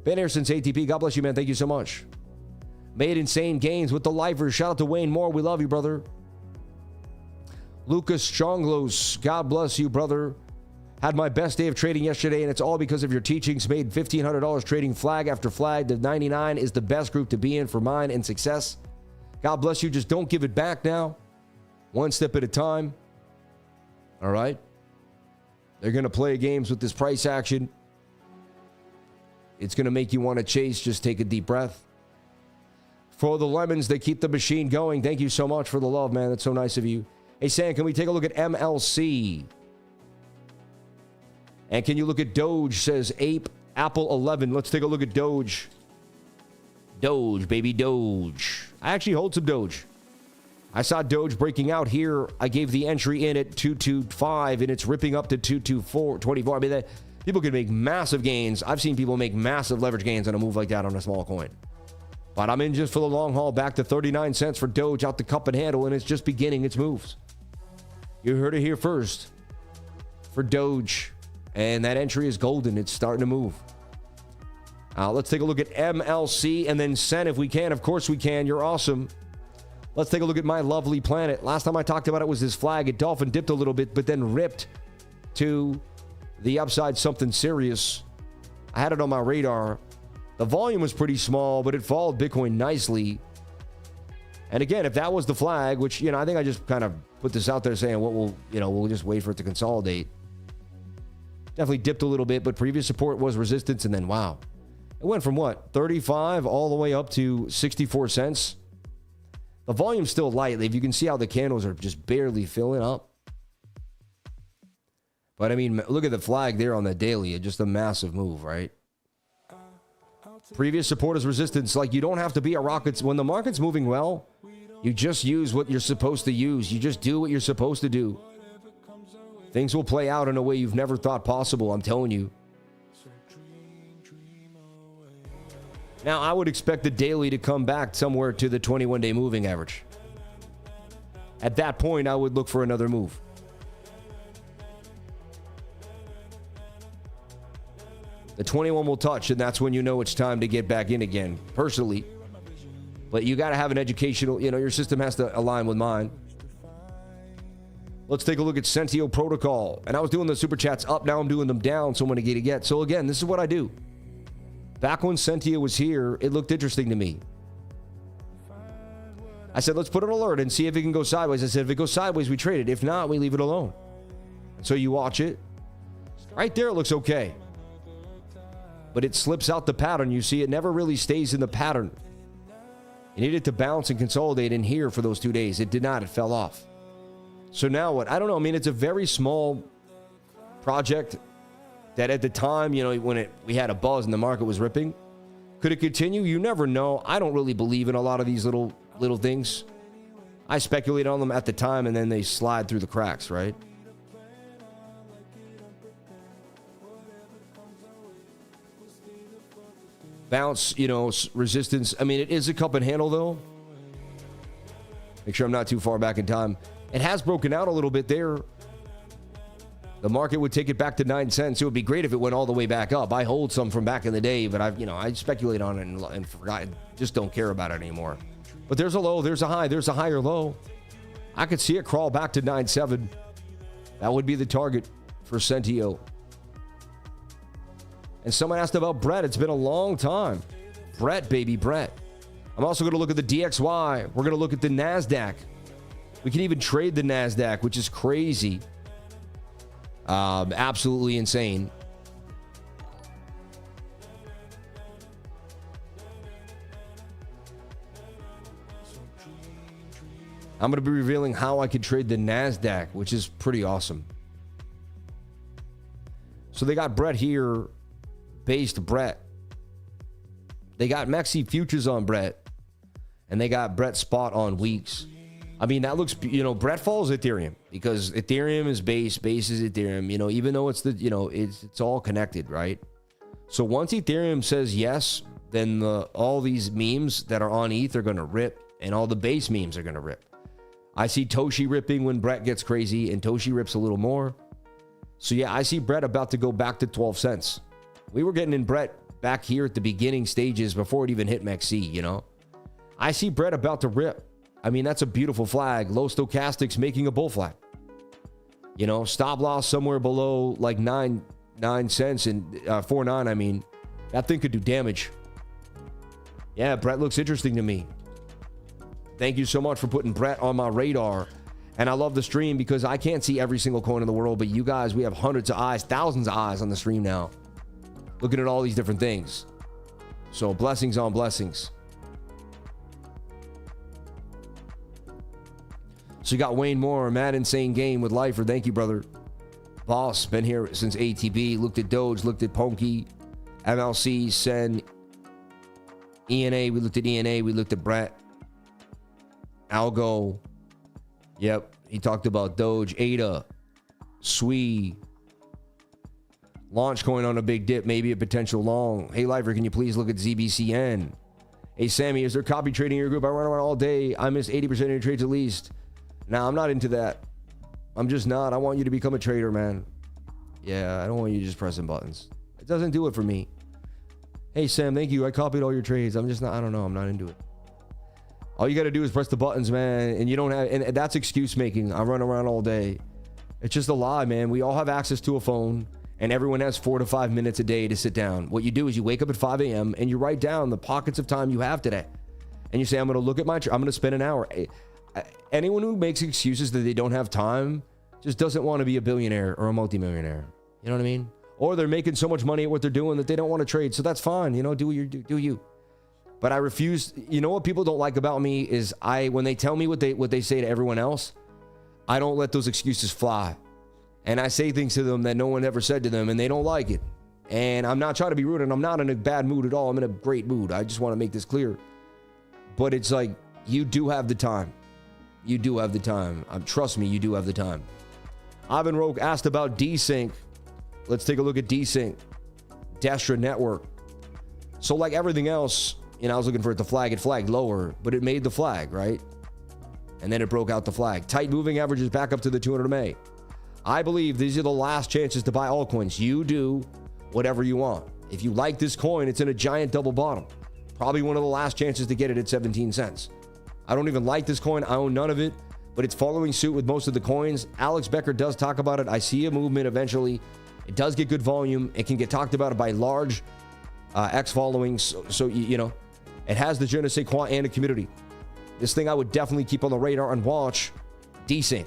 Ben Arson's ATP. God bless you, man. Thank you so much. Made insane gains with the lifers. Shout out to Wayne Moore. We love you, brother. Lucas Chonglos. God bless you, brother. Had my best day of trading yesterday, and it's all because of your teachings. Made $1,500 trading flag after flag. The 99 is the best group to be in for mine and success. God bless you. Just don't give it back now. One step at a time. All right? They're going to play games with this price action. It's going to make you want to chase. Just take a deep breath. For the lemons, they keep the machine going. Thank you so much for the love, man. That's so nice of you. Hey, Sam, can we take a look at MLC? And can you look at Doge, says Ape Apple 11. Let's take a look at Doge. Doge, baby, Doge. I actually hold some Doge. I saw Doge breaking out here. I gave the entry in at 225, and it's ripping up to 224. I mean, people can make massive gains. I've seen people make massive leverage gains on a move like that on a small coin. But I'm in just for the long haul, back to 39 cents for Doge out the cup and handle, and it's just beginning its moves. You heard it here first for Doge. And that entry is golden. It's starting to move. Let's take a look at MLC and then SEN if we can. Of course we can. You're awesome. Let's take a look at My Lovely Planet. Last time I talked about it was this flag. It dolphin dipped a little bit, but then ripped to the upside, something serious. I had it on my radar. The volume was pretty small, but it followed Bitcoin nicely. And again, if that was the flag, which, I think I just kind of put this out there saying, we'll just wait for it to consolidate. Definitely dipped a little bit, but previous support was resistance, and then wow. It went from what? 35 all the way up to 64 cents. The volume's still light. If you can see how the candles are just barely filling up. But I mean, look at the flag there on the daily. Just a massive move, right? Previous support is resistance. Like, you don't have to be a rocket. When the market's moving well, you just use what you're supposed to use. You just do what you're supposed to do. Things will play out in a way you've never thought possible, I'm telling you. Now, I would expect the daily to come back somewhere to the 21-day moving average. At that point, I would look for another move. The 21 will touch, and that's when you know it's time to get back in again, personally. But you got to have an educational, your system has to align with mine. Let's take a look at Sentio Protocol. And I was doing the super chats up, now I'm doing them down, so I'm going to get. So again, this is what I do. Back when Sentio was here, it looked interesting to me. I said, let's put an alert and see if it can go sideways. I said, if it goes sideways, we trade it. If not, we leave it alone. So you watch it. Right there, it looks okay. But it slips out the pattern. You see, it never really stays in the pattern. It needed to bounce and consolidate in here for those 2 days. It did not. It fell off. So now what? I don't know. I mean, it's a very small project that at the time, when we had a buzz and the market was ripping. Could it continue? You never know. I don't really believe in a lot of these little things. I speculate on them at the time, and then they slide through the cracks, right? Bounce, resistance. I mean, it is a cup and handle, though. Make sure I'm not too far back in time. It has broken out a little bit there. The market would take it back to 9 cents. It would be great if it went all the way back up. I hold some from back in the day, but I speculate on it and forgot. Just don't care about it anymore. But there's a low, there's a high, there's a higher low. I could see it crawl back to 9.7. That would be the target for Sentio. And someone asked about Brett. It's been a long time. Brett, baby, Brett. I'm also going to look at the DXY. We're going to look at the NASDAQ. We can even trade the NASDAQ, which is crazy. Absolutely insane. I'm going to be revealing how I could trade the NASDAQ, which is pretty awesome. So they got Brett here, based Brett. They got Mexi futures on Brett, and they got Brett spot on weeks. I mean, that looks, Brett follows Ethereum because Ethereum is base is Ethereum, even though it's it's all connected, right? So once Ethereum says yes, then all these memes that are on ETH are going to rip, and all the base memes are going to rip. I see Toshi ripping when Brett gets crazy, and Toshi rips a little more. So yeah, I see Brett about to go back to 12 cents. We were getting in Brett back here at the beginning stages before it even hit MEXC, you know. I see Brett about to rip. I mean, that's a beautiful flag. Low stochastics making a bull flag. You know, stop loss somewhere below like 9 cents and 4.9. I mean, that thing could do damage. Yeah, Brett looks interesting to me. Thank you so much for putting Brett on my radar. And I love the stream because I can't see every single coin in the world, but you guys, we have hundreds of eyes, thousands of eyes on the stream now, looking at all these different things. So blessings on blessings. So you got Wayne Moore, Mad Insane Game with Lifer. Thank you, brother. Boss, been here since ATB. Looked at Doge, looked at PONKE, MLC, Sen, ENA. We looked at ENA. We looked at Brett. ALGO. Yep. He talked about Doge, ADA, SUI. LAUNCHCOIN on a big dip, maybe a potential long. Hey, Lifer, can you please look at ZBCN? Hey, Sammy, is there copy trading in your group? I run around all day. I miss 80% of your trades at least. Nah, I'm not into that. I'm just not. I want you to become a trader, man. Yeah, I don't want you just pressing buttons. It doesn't do it for me. Hey, Sam, thank you. I copied all your trades. I'm just not, I don't know. I'm not into it. All you got to do is press the buttons, man. And you don't have, and that's excuse making. I run around all day. It's just a lie, man. We all have access to a phone and everyone has 4 to 5 minutes a day to sit down. What you do is you wake up at 5 a.m. and you write down the pockets of time you have today. And you say, I'm going to look at my, I'm going to spend an hour. Anyone who makes excuses that they don't have time just doesn't want to be a billionaire or a multimillionaire. You know what I mean? Or they're making so much money at what they're doing that they don't want to trade. So that's fine. You know, do you. But I refuse. You know what people don't like about me is when they tell me what they say to everyone else, I don't let those excuses fly. And I say things to them that no one ever said to them and they don't like it. And I'm not trying to be rude and I'm not in a bad mood at all. I'm in a great mood. I just want to make this clear. But it's like, you do have the time. You do have the time. Trust me, you do have the time. Ivan Roque asked about DSYNC. Let's take a look at DSYNC. Destra Network. So like everything else, you know, I was looking for it to flag. It flagged lower, but it made the flag, right? And then it broke out the flag. Tight moving averages back up to the 200 MA. I believe these are the last chances to buy altcoins. You do whatever you want. If you like this coin, it's in a giant double bottom. Probably one of the last chances to get it at 17 cents. I don't even like this coin. I own none of it, but it's following suit with most of the coins. Alex Becker does talk about it. I see a movement eventually. It does get good volume. It can get talked about by large X followings. So you know, it has the je ne sais quoi and a community. This thing I would definitely keep on the radar and watch. DSYNC.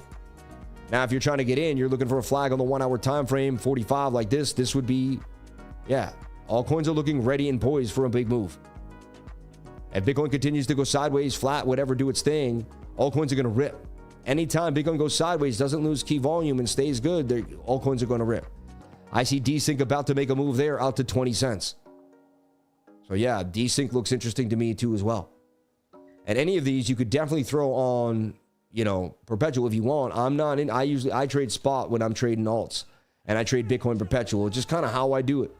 Now, if you're trying to get in, you're looking for a flag on the 1 hour time frame, 45 like this. This would be, yeah, all coins are looking ready and poised for a big move. If Bitcoin continues to go sideways, flat, whatever, do its thing, all coins are going to rip. Anytime Bitcoin goes sideways, doesn't lose key volume and stays good, all coins are going to rip. I see DSYNC about to make a move there out to 20 cents. So yeah, DSYNC looks interesting to me too as well. And any of these you could definitely throw on, you know, perpetual if you want. I'm not in, I trade spot when I'm trading alts and I trade Bitcoin perpetual. It's just kind of how I do it.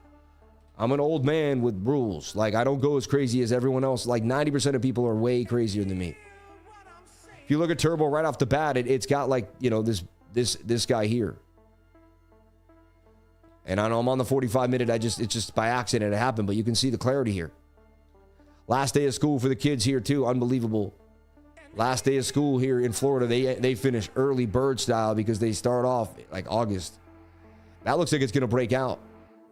I'm an old man with rules. Like, I don't go as crazy as everyone else. Like 90% of people are way crazier than me. If you look at Turbo right off the bat, it's got like, you know, this guy here. And I know I'm on the 45 minute. It's just by accident it happened, but you can see the clarity here. Last day of school for the kids here too. Unbelievable. Last day of school here in Florida. They finish early bird style because they start off like August. That looks like it's going to break out.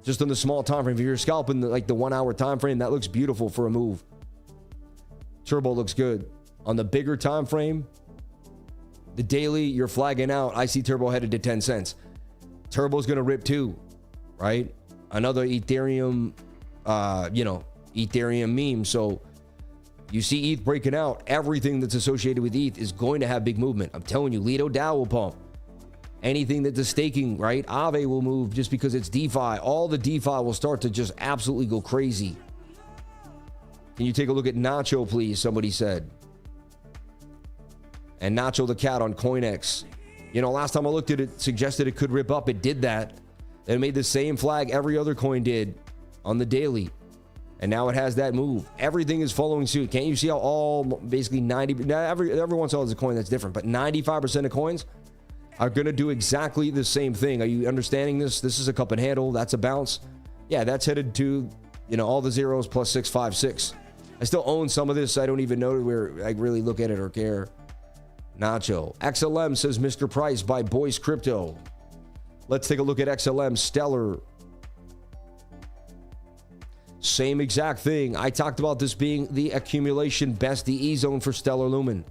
Just on the small time frame. If you're scalping the 1 hour time frame, that looks beautiful for a move. Turbo looks good. On the bigger time frame, the daily, you're flagging out. I see Turbo headed to 10 cents. Turbo's going to rip too, right? Another Ethereum, Ethereum meme. So you see ETH breaking out. Everything that's associated with ETH is going to have big movement. I'm telling you, Lido DAO will pump. Anything that the staking, right? Aave will move just because it's DeFi. All the DeFi will start to just absolutely go crazy. Can you take a look at Nacho, please? Somebody said. And Nacho the cat on CoinEx. You know, last time I looked at it, suggested it could rip up. It did that. It made the same flag every other coin did on the daily. And now it has that move. Everything is following suit. Can't you see how all basically 90, every once in a while there's a coin that's different, but 95% of coins, are going to do exactly the same thing. Are you understanding this? This is a cup and handle. That's a bounce. Yeah, that's headed to, you know, all the zeros plus 656. I still own some of this. I don't even know where I really look at it or care. Nacho. XLM says Mr. Price by Boyce Crypto. Let's take a look at XLM. Stellar. Same exact thing. I talked about this being the accumulation best DE zone for Stellar Lumen.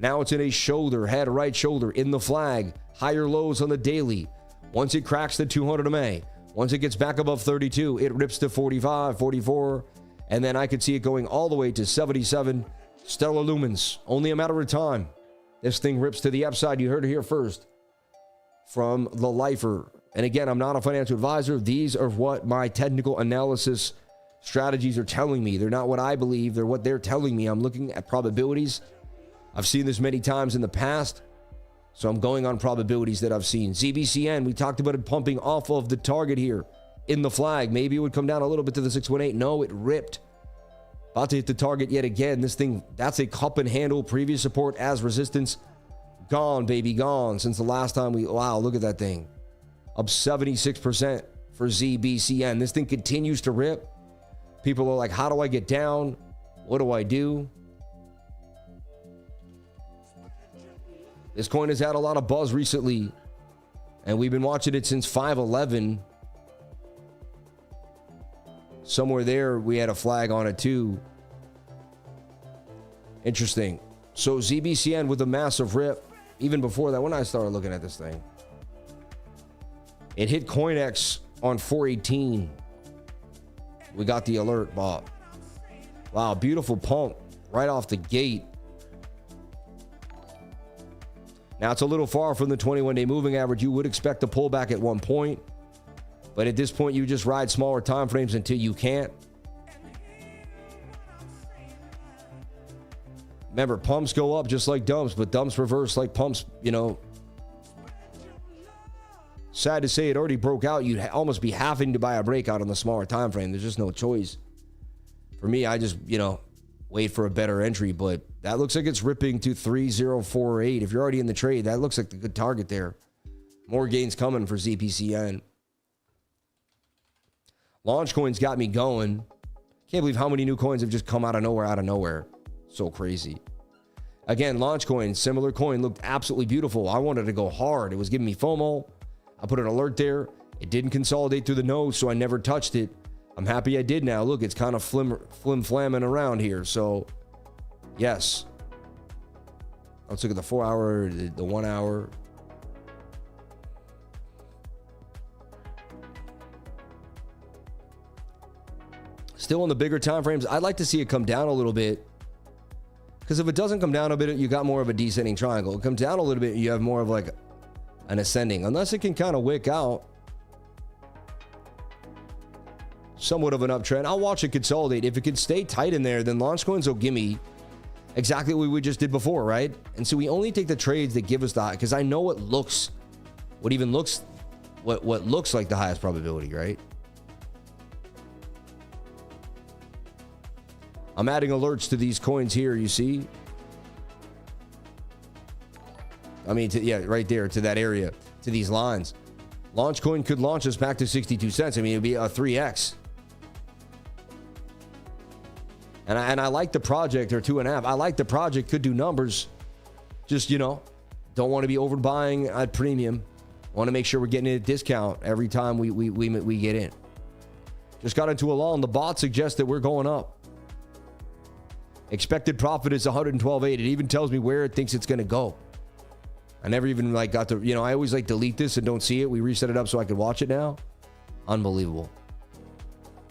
Now it's in a shoulder, head, right shoulder, in the flag. Higher lows on the daily. Once it cracks the 200 MA, once it gets back above 32, it rips to 45, 44, and then I could see it going all the way to 77. Stellar Lumens, only a matter of time. This thing rips to the upside. You heard it here first from the lifer. And again, I'm not a financial advisor. These are what my technical analysis strategies are telling me. They're not what I believe. They're what they're telling me. I'm looking at probabilities. I've seen this many times in the past, so I'm going on probabilities that I've seen. ZBCN, we talked about it pumping off of the target here in the flag. Maybe it would come down a little bit to the 618. No, it ripped. About to hit the target yet again. This thing, that's a cup and handle. Previous support as resistance. Gone, baby, gone. Since the last time wow, look at that thing. Up 76% for ZBCN. This thing continues to rip. People are like, how do I get down? What do I do? This coin has had a lot of buzz recently, and we've been watching it since 511. Somewhere there, we had a flag on it too. Interesting. So ZBCN with a massive rip. Even before that, when I started looking at this thing, it hit CoinEx on 418. We got the alert, Bob. Wow, beautiful pump right off the gate. Now, it's a little far from the 21-day moving average. You would expect a pullback at one point, but at this point, you just ride smaller time frames until you can't. Remember, pumps go up just like dumps, but dumps reverse like pumps, you know. Sad to say, it already broke out. You'd almost be having to buy a breakout on the smaller time frame. There's just no choice. For me, I just, you know, wait for a better entry, but that looks like it's ripping to 3048. If you're already in the trade, that looks like a good target there. More gains coming for ZBCN. LAUNCHCOIN's got me going. Can't believe how many new coins have just come out of nowhere. So crazy. Again, LAUNCHCOIN, similar coin, looked absolutely beautiful. I wanted to go hard. It was giving me FOMO. I put an alert there. It didn't consolidate through the nose, so I never touched it. I'm happy I did now. Look, it's kind of flim-flamming around here. So, yes. Let's look at the 4 hour, the 1 hour. Still on the bigger time frames, I'd like to see it come down a little bit. Because if it doesn't come down a bit, you got more of a descending triangle. It comes down a little bit, you have more of like an ascending. Unless it can kind of wick out somewhat of an uptrend, I'll watch it consolidate. If it can stay tight in there, then LAUNCHCOINs will give me exactly what we just did before, right? And so we only take the trades that give us that, because I know what looks like the highest probability, right? I'm adding alerts to these coins here, you see? I mean, yeah, right there to that area, to these lines. LAUNCHCOIN could launch us back to 62 cents. I mean, it'd be a 3x. And I like the project, or 2.5. I like the project, could do numbers. Just, you know, don't want to be overbuying at premium. Want to make sure we're getting a discount every time we get in. Just got into a long. The bot suggests that we're going up. Expected profit is 112.8. It even tells me where it thinks it's going to go. I never even like got to, you know, I always like delete this and don't see it. We reset it up so I could watch it now. Unbelievable.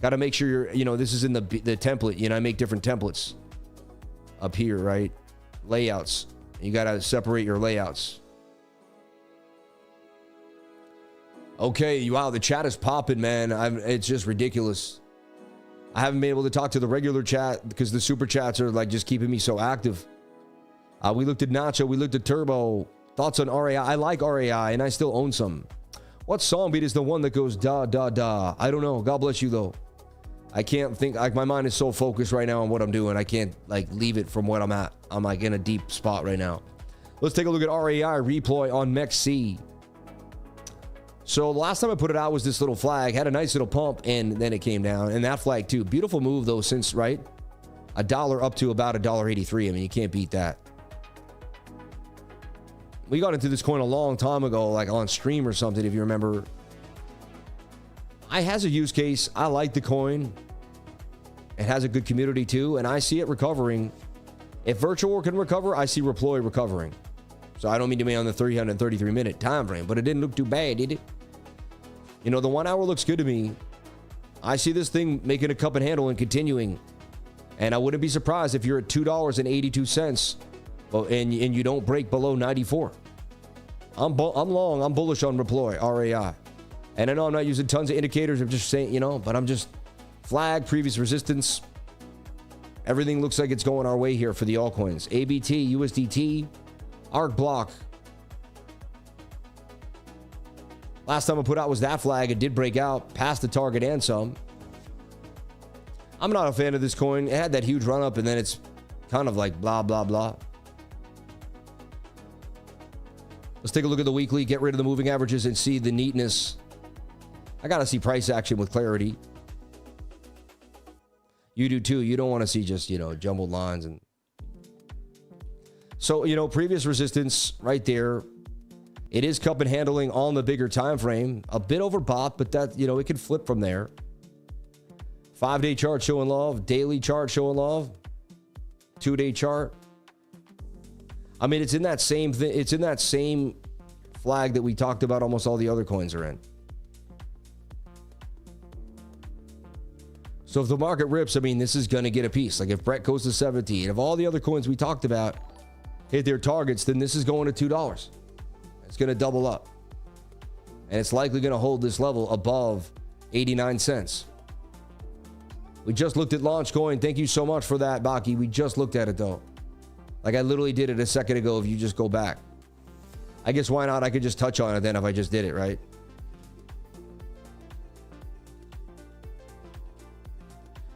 Got to make sure you're, you know, this is in the template. You know, I make different templates up here, right? Layouts. You got to separate your layouts. Okay, wow, the chat is popping, man. It's just ridiculous. I haven't been able to talk to the regular chat because the super chats are like just keeping me so active. We looked at Nacho. We looked at Turbo. Thoughts on RAI? I like RAI, and I still own some. What song beat is the one that goes da, da, da? I don't know. God bless you, though. I can't think. Like, my mind is so focused right now on what I'm doing. I can't, like, leave it from what I'm at. I'm, like, in a deep spot right now. Let's take a look at RAI reploy on MEXC. So the last time I put it out was this little flag, had a nice little pump, and then it came down. And that flag too. Beautiful move though, since, right? $1 up to about $1.83. I mean, you can't beat that. We got into this coin a long time ago, like on stream or something, if you remember. It has a use case. I like the coin. It has a good community too, and I see it recovering. If virtual can recover, I see reploy recovering. So I don't mean to be on the 333-minute time frame, but it didn't look too bad, did it? You know, the 1 hour looks good to me. I see this thing making a cup and handle and continuing. And I wouldn't be surprised if you're at $2.82 and you don't break below 94. I'm long. I'm bullish on reploy, RAI. And I know I'm not using tons of indicators. I'm just saying, you know, but I'm just flag, previous resistance. Everything looks like it's going our way here for the altcoins. ABT, USDT, ARC block. Last time I put out was that flag. It did break out past the target and some. I'm not a fan of this coin. It had that huge run up and then it's kind of like blah, blah, blah. Let's take a look at the weekly, get rid of the moving averages and see the neatness. I got to see price action with clarity. You do too. You don't want to see just, you know, jumbled lines. And so, you know, previous resistance right there. It is cup and handling on the bigger time frame. A bit overbought, but that, you know, it could flip from there. 5-day chart showing love. Daily chart showing love. 2-day chart. I mean, it's in that same thing. It's in that same flag that we talked about almost all the other coins are in. So if the market rips, I mean, this is going to get a piece. Like if Brett goes to 17, if all the other coins we talked about hit their targets, then this is going to $2. It's going to double up. And it's likely going to hold this level above 89 cents. We just looked at LAUNCHCOIN. Thank you so much for that, Baki. We just looked at it, though. Like I literally did it a second ago if you just go back. I guess why not? I could just touch on it then if I just did it, right?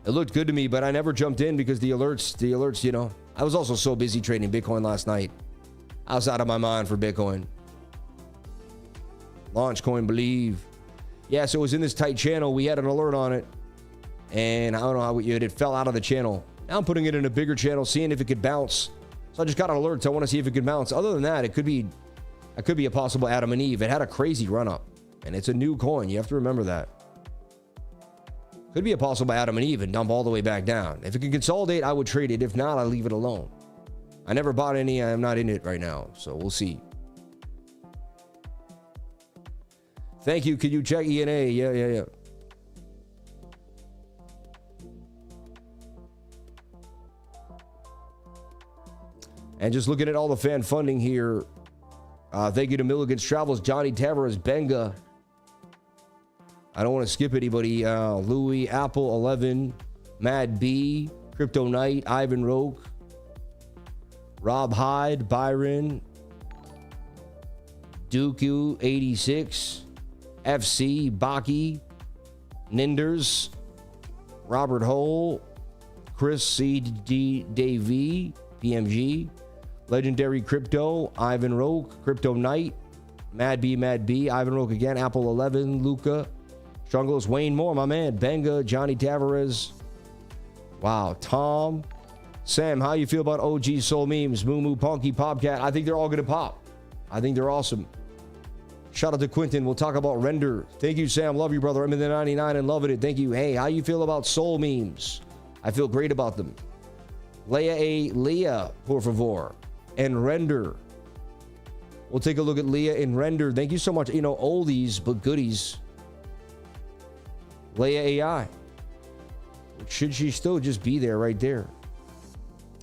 It looked good to me, but I never jumped in because the alerts, you know. I was also so busy trading Bitcoin last night. I was out of my mind for Bitcoin. LAUNCHCOIN, believe. Yeah, so it was in this tight channel. We had an alert on it. And I don't know how it fell out of the channel. Now I'm putting it in a bigger channel, seeing if it could bounce. So I just got an alert. So I want to see if it could bounce. Other than that, it could be a possible Adam and Eve. It had a crazy run up. And it's a new coin. You have to remember that. Could be a possible Adam and Eve and dump all the way back down. If it can consolidate, I would trade it. If not, I leave it alone. I never bought any. I'm not in it right now. So we'll see. Thank you. Can you check ENA? Yeah. And just looking at all the fan funding here. Thank you to Milligan's Travels, Johnny Tavares, Benga. I don't want to skip anybody. Louis, Apple 11, Mad B, Crypto Knight, Ivan Roque, Rob Hyde, Byron, Dooku 86, FC, Baki, Ninders, Robert Hole, Chris C.D. Davey, PMG, Legendary Crypto, Ivan Roque, Crypto Knight, Mad B, Ivan Roque again, Apple 11, Luca, Strongest, Wayne Moore, my man, Benga, Johnny Tavares. Wow, Tom, Sam, how you feel about OG Soul Memes, Moo Punky, Popcat? I think they're all gonna pop. I think they're awesome. Shout out to Quentin. We'll talk about Render. Thank you, Sam. Love you, brother. I'm in the 99 and loving it. Thank you. Hey, how you feel about Soul Memes? I feel great about them. Leah, por favor. And Render. We'll take a look at Leah and Render. Thank you so much. You know, oldies, but goodies. Leia AI. Should she still just be there right there?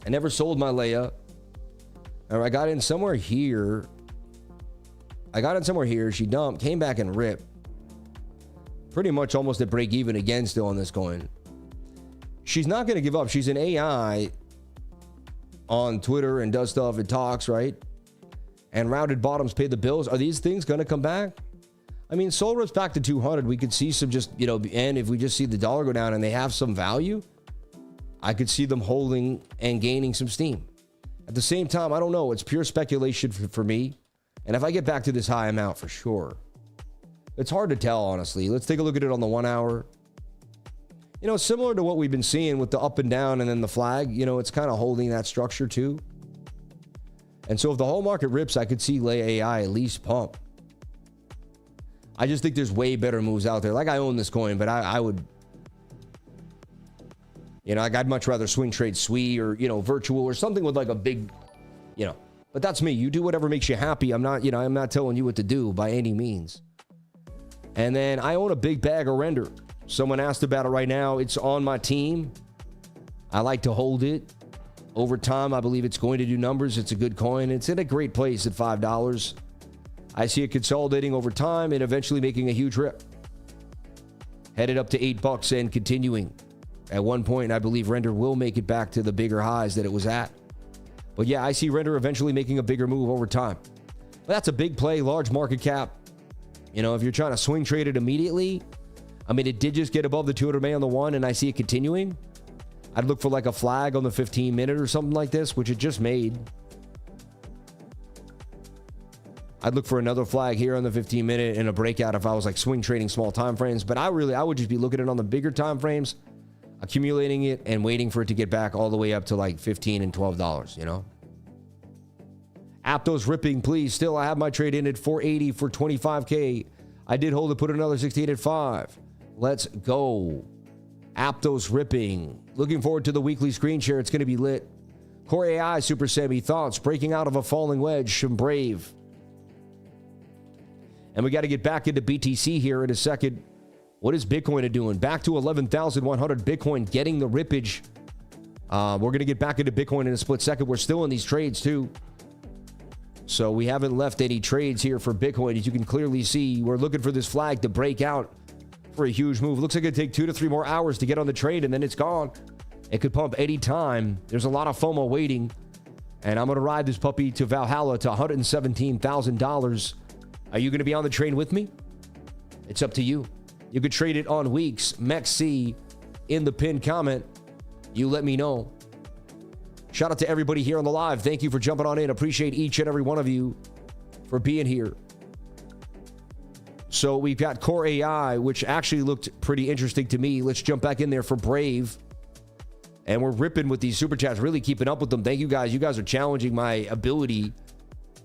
I never sold my Leia. I got in somewhere here. She dumped, came back and ripped. Pretty much almost at break even again still on this coin. She's not going to give up. She's an AI on Twitter and does stuff and talks, right? And rounded bottoms pay the bills. Are these things going to come back? I mean, Soul rips back to 200. We could see some just, you know, and if we just see the dollar go down and they have some value, I could see them holding and gaining some steam. At the same time, I don't know. It's pure speculation for me. And if I get back to this high, I'm out for sure. It's hard to tell, honestly. Let's take a look at it on the 1 hour. You know, similar to what we've been seeing with the up and down and then the flag, you know, it's kind of holding that structure too. And so if the whole market rips, I could see AI at least pump. I just think there's way better moves out there. Like, I own this coin, but I would, you know, like, I'd much rather swing trade SUI or, you know, virtual or something with like a big, you know, but that's me. You do whatever makes you happy. I'm not, you know, I'm not telling you what to do by any means. And then I own a big bag of render. Someone asked about it right now. It's on my team. I like to hold it. Over time, I believe it's going to do numbers. It's a good coin. It's in a great place at $5. I see it consolidating over time and eventually making a huge rip. Headed up to $8 and continuing. At one point, I believe render will make it back to the bigger highs that it was at. But yeah, I see render eventually making a bigger move over time. But that's a big play, large market cap. You know, if you're trying to swing trade it immediately, I mean, it did just get above the 200 MA on the 1, and I see it continuing. I'd look for like a flag on the 15-minute or something like this, which it just made. I'd look for another flag here on the 15-minute and a breakout if I was like swing trading small time frames. But I would just be looking at it on the bigger time frames, accumulating it and waiting for it to get back all the way up to like $15 and $12, you know? Aptos ripping, please. Still, I have my trade in at 480 for 25K. I did hold it, put another 68 at 5. Let's go. Aptos ripping. Looking forward to the weekly screen share. It's going to be lit. Core AI, Super Semi. Thoughts. Breaking out of a falling wedge. Some brave. And we got to get back into BTC here in a second. What is Bitcoin doing? Back to 11,100. Bitcoin getting the rippage. We're going to get back into Bitcoin in a split second. We're still in these trades too. So we haven't left any trades here for Bitcoin. As you can clearly see, we're looking for this flag to break out for a huge move. Looks like it'd take 2 to 3 more hours to get on the trade, and then it's gone. It could pump any time. There's a lot of FOMO waiting. And I'm going to ride this puppy to Valhalla to $117,000. Are you going to be on the train with me? It's up to you. You could trade it on weeks. MEXC in the pinned comment. You let me know. Shout out to everybody here on the live. Thank you for jumping on in. Appreciate each and every one of you for being here. So we've got Core AI, which actually looked pretty interesting to me. Let's jump back in there for Brave. And we're ripping with these super chats, really keeping up with them. Thank you guys. You guys are challenging my ability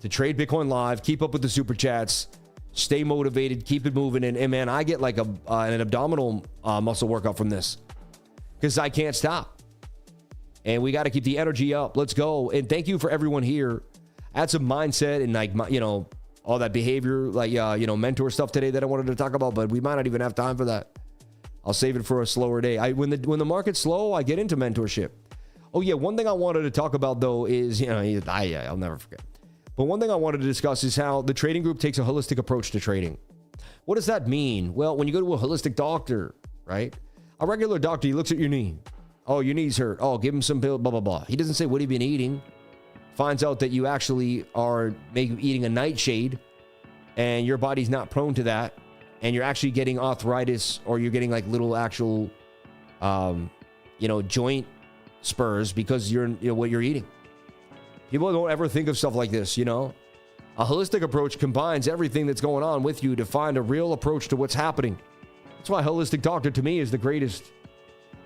to trade Bitcoin live, keep up with the super chats, stay motivated, keep it moving. And man, I get like an abdominal muscle workout from this because I can't stop. And we got to keep the energy up. Let's go. And thank you for everyone here. I had some mindset and like, you know, all that behavior, like, you know, mentor stuff today that I wanted to talk about, but we might not even have time for that. I'll save it for a slower day. When the market's slow, I get into mentorship. Oh yeah. One thing I wanted to talk about though is, you know, I'll never forget. But one thing I wanted to discuss is how the trading group takes a holistic approach to trading. What does that mean? Well, when you go to a holistic doctor, right? A regular doctor, he looks at your knee. Oh, your knee's hurt. Oh, give him some pill, blah, blah, blah. He doesn't say, what have you been eating? Finds out that you actually are maybe eating a nightshade and your body's not prone to that. And you're actually getting arthritis or you're getting like little actual, you know, joint spurs because you know, what you're eating. People don't ever think of stuff like this, you know? A holistic approach combines everything that's going on with you to find a real approach to what's happening. That's why holistic doctor to me is the greatest.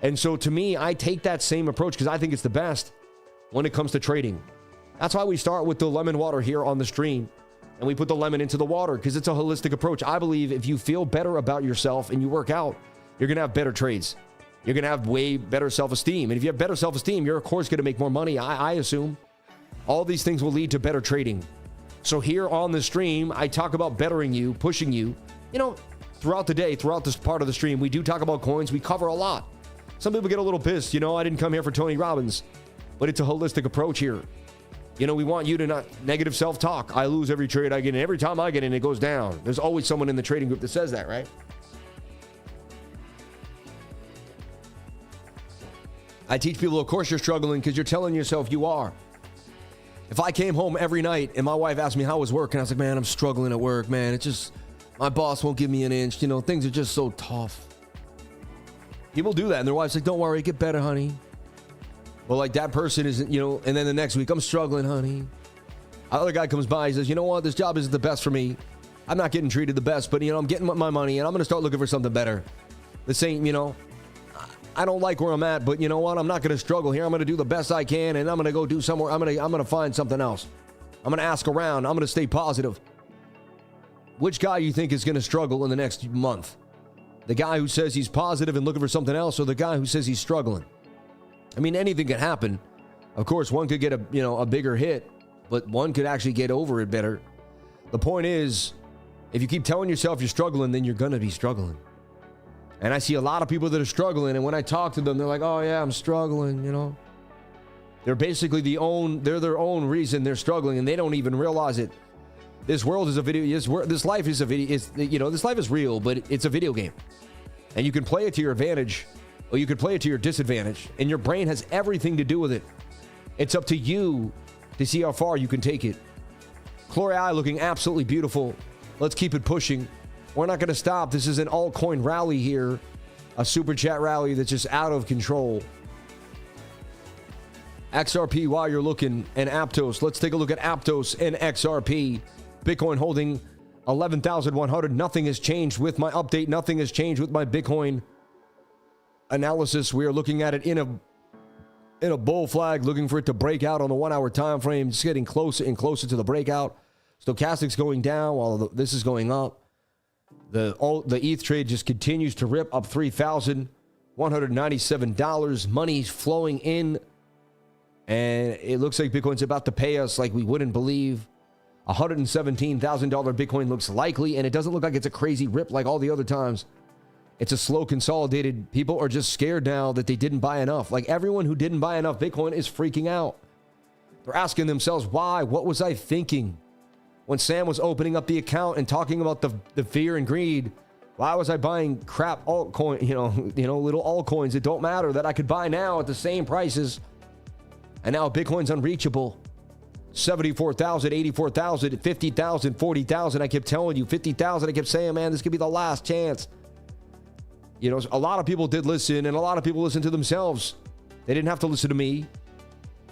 And so to me, I take that same approach because I think it's the best when it comes to trading. That's why we start with the lemon water here on the stream. And we put the lemon into the water because it's a holistic approach. I believe if you feel better about yourself and you work out, you're going to have better trades. You're going to have way better self-esteem. And if you have better self-esteem, you're of course going to make more money, I assume. All these things will lead to better trading. So here on the stream, I talk about bettering you, pushing you. You know, throughout the day, throughout this part of the stream, we do talk about coins. We cover a lot. Some people get a little pissed. You know, I didn't come here for Tony Robbins, but it's a holistic approach here. You know, we want you to not negative self-talk. I lose every trade I get in. Every time I get in, it goes down. There's always someone in the trading group that says that, right? I teach people, of course you're struggling because you're telling yourself you are. If I came home every night and my wife asked me how was work, and I was like, man, I'm struggling at work, man. It's just, my boss won't give me an inch. You know, things are just so tough. People do that, and their wife's like, don't worry, get better, honey. Well, like that person isn't, you know, and then the next week, I'm struggling, honey. Other guy comes by, he says, you know what, this job isn't the best for me. I'm not getting treated the best, but, you know, I'm getting my money and I'm going to start looking for something better. The same, you know, I don't like where I'm at, but you know what? I'm not going to struggle here. I'm going to do the best I can and I'm going to go do somewhere. I'm going to find something else. I'm going to ask around. I'm going to stay positive. Which guy you think is going to struggle in the next month? The guy who says he's positive and looking for something else, or the guy who says he's struggling? I mean, anything can happen. Of course, one could get a bigger hit, but one could actually get over it better. The point is, if you keep telling yourself you're struggling, then you're going to be struggling. And I see a lot of people that are struggling, and when I talk to them, they're like, oh yeah, I'm struggling, you know. They're basically they're their own reason they're struggling, and they don't even realize it. This world is a video, this life is a video, this life is real, but it's a video game. And you can play it to your advantage, or you could play it to your disadvantage, and your brain has everything to do with it. It's up to you to see how far you can take it. Chloe I looking absolutely beautiful. Let's keep it pushing. We're not going to stop. This is an altcoin rally here, a super chat rally that's just out of control. XRP while you're looking, and Aptos. Let's take a look at Aptos and XRP. Bitcoin holding 11,100. Nothing has changed with my update. Nothing has changed with my Bitcoin analysis. We are looking at it in a bull flag, looking for it to break out on the 1 hour time frame. Just getting closer and closer to the breakout. Stochastic's going down while this is going up. The ETH trade just continues to rip up $3,197. Money's flowing in, and it looks like Bitcoin's about to pay us like we wouldn't believe. $117,000 Bitcoin looks likely, and it doesn't look like it's a crazy rip like all the other times. It's a slow, consolidated. People are just scared now that they didn't buy enough. Like everyone who didn't buy enough Bitcoin is freaking out. They're asking themselves, why? What was I thinking? When Sam was opening up the account and talking about the fear and greed, why was I buying crap altcoin, little altcoins that don't matter that I could buy now at the same prices? And now Bitcoin's unreachable. 74,000, 84,000, 50,000, 40,000. I kept telling you, 50,000. I kept saying, man, this could be the last chance. You know, a lot of people did listen, and a lot of people listened to themselves. They didn't have to listen to me.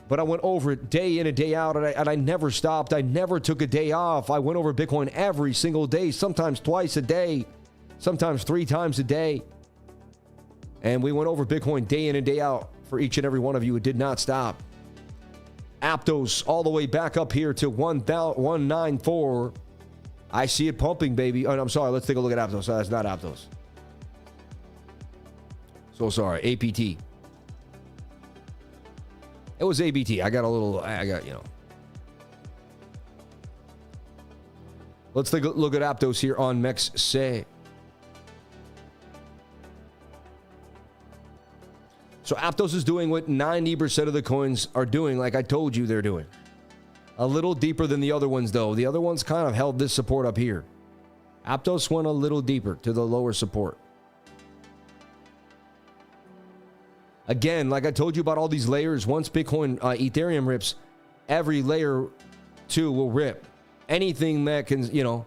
But I went over it day in and day out, and I never stopped. I never took a day off. I went over Bitcoin every single day, sometimes twice a day, sometimes 3 times a day. And we went over Bitcoin day in and day out for each and every one of you. It did not stop. Aptos all the way back up here to 194. I see it pumping, baby. Oh, I'm sorry. Let's take a look at Aptos. That's not Aptos. So sorry. APT. It was ABT. I got, Let's take a look at Aptos here on MEXC. So Aptos is doing what 90% of the coins are doing, like I told you they're doing. A little deeper than the other ones, though. The other ones kind of held this support up here. Aptos went a little deeper to the lower support. Again, like I told you about all these layers, once Bitcoin, Ethereum rips, every layer 2 will rip. Anything that can,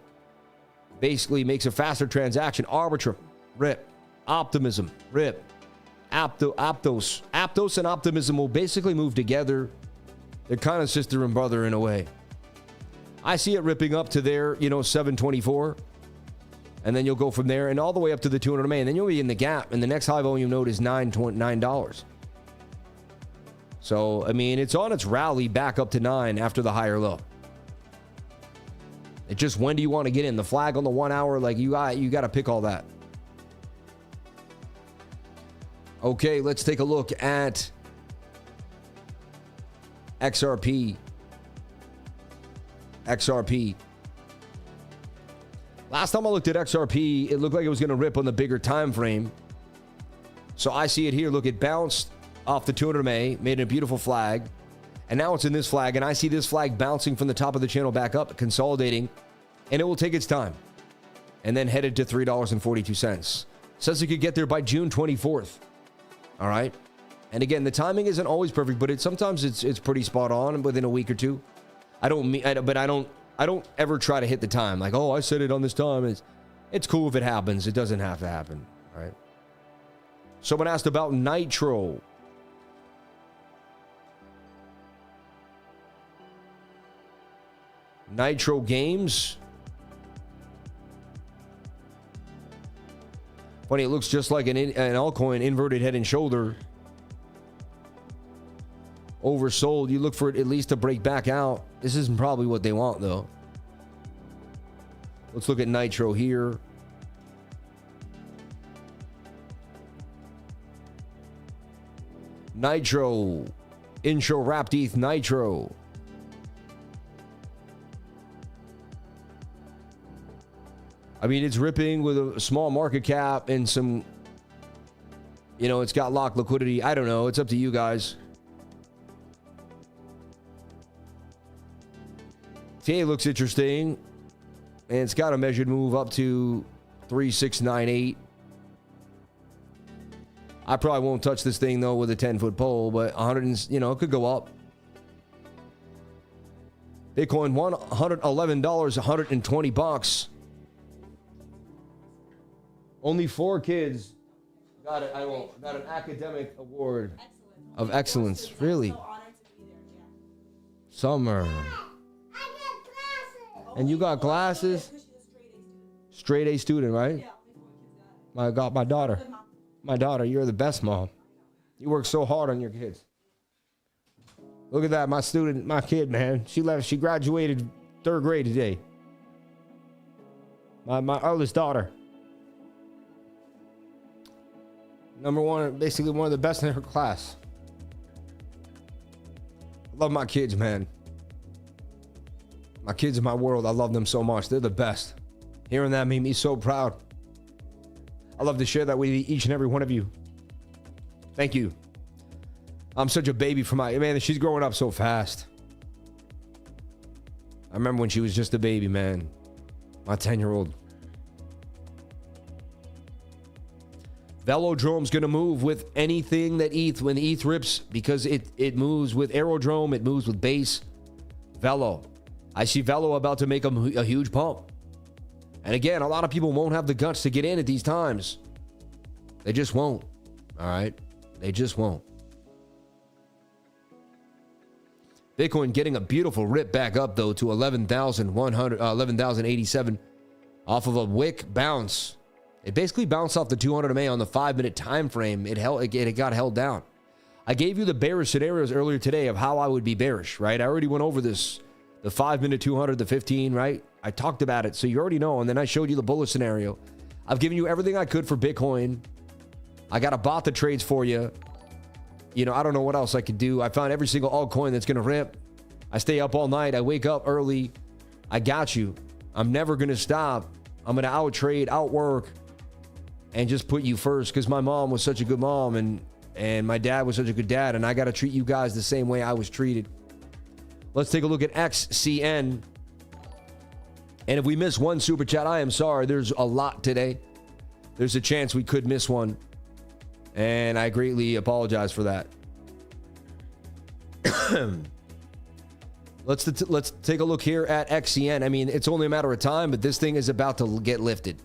basically makes a faster transaction. Arbitrum, rip. Optimism, rip. Aptos and Optimism will basically move together. They're kind of sister and brother in a way. I see it ripping up to there, 724. And then you'll go from there and all the way up to the 200 MA. And then you'll be in the gap. And the next high volume node is $9. So, I mean, it's on its rally back up to 9 after the higher low. It's just, when do you want to get in? The flag on the 1 hour, like you got to pick all that. Okay, let's take a look at XRP. Last time I looked at XRP, it looked like it was going to rip on the bigger time frame. So I see it here. Look, it bounced off the 200 MA, made a beautiful flag. And now it's in this flag. And I see this flag bouncing from the top of the channel back up, consolidating. And it will take its time. And then headed to $3.42. Says it could get there by June 24th. All right. And again, the timing isn't always perfect, but sometimes it's pretty spot on within a week or two. I don't ever try to hit the time. Like, oh, I said it on this time. It's cool if it happens. It doesn't have to happen. All right. Someone asked about NITRO. Nitro Games. Funny, it looks just like an altcoin, inverted head and shoulder. Oversold. You look for it at least to break back out. This isn't probably what they want, though. Let's look at Nitro here. Nitro. Intro wrapped ETH Nitro. I mean, it's ripping with a small market cap and some, you know, it's got locked liquidity. I don't know. It's up to you guys. TA looks interesting. And it's got a measured move up to 3698. I probably won't touch this thing, though, with a 10-foot pole, but 100, you know, it could go up. Bitcoin $111, 120 bucks. Only 4 kids got it. Got an academic award of excellence. Really? Summer. And you got glasses? Straight A student, right? My God, my daughter. My daughter, you're the best mom. You work so hard on your kids. Look at that, my student, my kid, man. She graduated 3rd grade today. My eldest daughter. #1, basically one of the best in her class. I love my kids, man. My kids are my world. I love them so much. They're the best. Hearing that made me so proud. I love to share that with each and every one of you. Thank you. I'm such a baby for my... Man, she's growing up so fast. I remember when she was just a baby, man. My 10-year-old. Velodrome's going to move with anything that ETH, when ETH rips, because it moves with Aerodrome, it moves with base. Velo. I see Velo about to make a huge pump. And again, a lot of people won't have the guts to get in at these times. They just won't. All right? They just won't. Bitcoin getting a beautiful rip back up, though, to 11,087 off of a wick bounce. It basically bounced off the 200 MA on the 5-minute time frame. It got held down. I gave you the bearish scenarios earlier today of how I would be bearish, right? I already went over this. The 5-minute 200, the 15, right? I talked about it, so you already know. And then I showed you the bullish scenario. I've given you everything I could for Bitcoin. I got to bot the trades for you. You know, I don't know what else I could do. I found every single altcoin that's going to rip. I stay up all night. I wake up early. I got you. I'm never going to stop. I'm going to out-trade, outwork, and just put you first, because my mom was such a good mom, and my dad was such a good dad, and I got to treat you guys the same way I was treated. Let's take a look at XCN. And if we miss one super chat, I am sorry. There's a lot today. There's a chance we could miss one. And I greatly apologize for that. Let's take a look here at XCN. I mean, it's only a matter of time, but this thing is about to get lifted.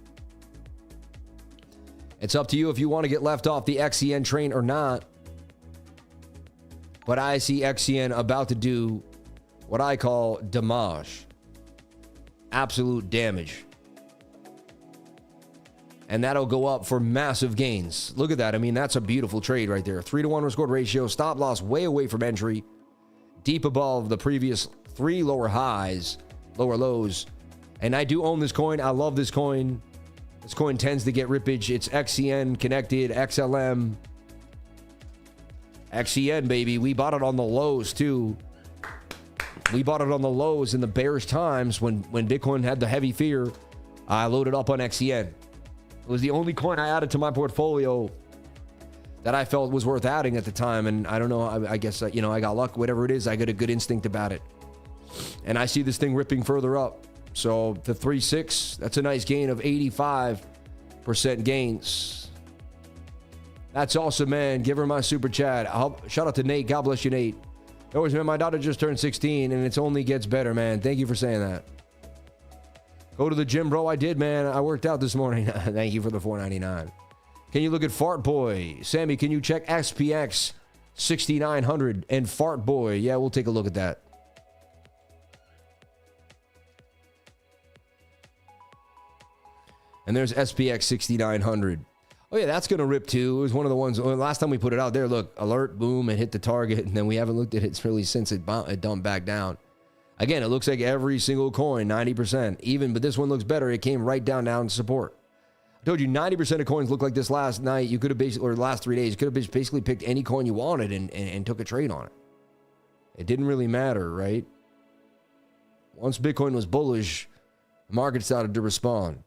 It's up to you if you want to get left off the XCN train or not. But I see XCN about to do what I call damage. Absolute damage. And that'll go up for massive gains. Look at that. I mean, that's a beautiful trade right there. 3-to-1 risk-reward ratio. Stop loss way away from entry. Deep above the previous 3 lower highs, lower lows. And I do own this coin. I love this coin. This coin tends to get rippage. It's XCN connected, XLM. XCN, baby. We bought it on the lows, too. We bought it on the lows in the bearish times when Bitcoin had the heavy fear. I loaded up on XCN. It was the only coin I added to my portfolio that I felt was worth adding at the time. And I don't know, I guess, you know, I got luck. Whatever it is, I got a good instinct about it. And I see this thing ripping further up. So the 3.6, that's a nice gain of 85% gains. That's awesome, man. Give her my super chat. Shout out to Nate. God bless you, Nate. Always, man, my daughter just turned 16, and it only gets better, man. Thank you for saying that. Go to the gym, bro. I did, man. I worked out this morning. Thank you for the $4.99. Can you look at FARTBOY? Sammy, can you check SPX 6900 and FARTBOY? Yeah, we'll take a look at that. And there's SPX 6900. Oh yeah, that's going to rip too. It was one of the ones, last time we put it out there, look, alert, boom, it hit the target, and then we haven't looked at it really since it dumped back down. Again, it looks like every single coin, 90%. Even, but this one looks better. It came right down to support. I told you 90% of coins look like this last night. You could have basically, or the last 3 days, you could have basically picked any coin you wanted and took a trade on it. It didn't really matter, right? Once Bitcoin was bullish, the market started to respond.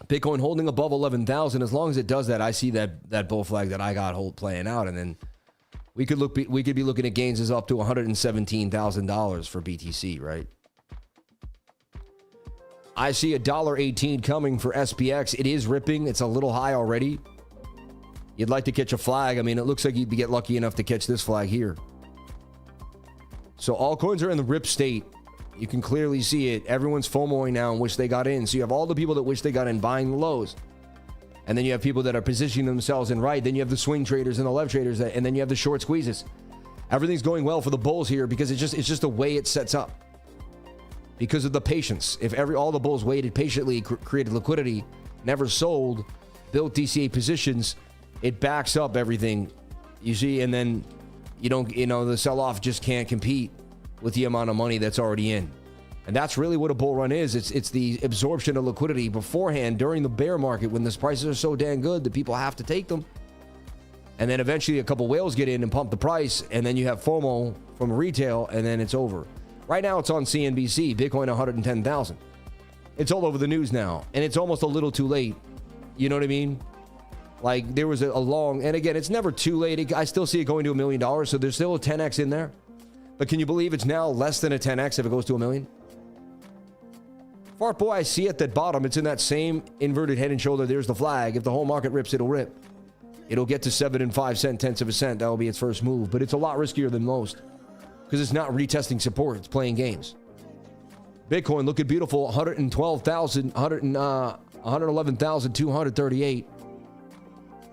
Bitcoin holding above 11,000. As long as it does that, I see that bull flag that I got playing out, and then we could be looking at gains as up to $117,000 for BTC, right? I see $1.18 coming for SPX. It is ripping. It's a little high already. You'd like to catch a flag. I mean, it looks like you'd get lucky enough to catch this flag here. So all coins are in the rip state. You can clearly see it. Everyone's FOMOing now and wish they got in. So you have all the people that wish they got in buying the lows. And then you have people that are positioning themselves in right. Then you have the swing traders and the left traders. And then you have the short squeezes. Everything's going well for the bulls here because it's just the way it sets up. Because of the patience. If all the bulls waited patiently, created liquidity, never sold, built DCA positions, it backs up everything. You see, and then the sell-off just can't compete with the amount of money that's already in. And that's really what a bull run is. It's the absorption of liquidity beforehand during the bear market when these prices are so dang good that people have to take them. And then eventually a couple whales get in and pump the price, and then you have FOMO from retail, and then it's over. Right now it's on CNBC, Bitcoin 110,000. It's all over the news now, and it's almost a little too late. You know what I mean? Like there was a long, and again, it's never too late. I still see it going to $1 million, so there's still a 10x in there. But can you believe it's now less than a 10x if it goes to $1 million? FARTBOY, I see at that bottom. It's in that same inverted head and shoulder. There's the flag. If the whole market rips, it'll rip. It'll get to 7 5 tenths of a cent. That will be its first move. But it's a lot riskier than most because it's not retesting support. It's playing games. Bitcoin looking beautiful. 111,238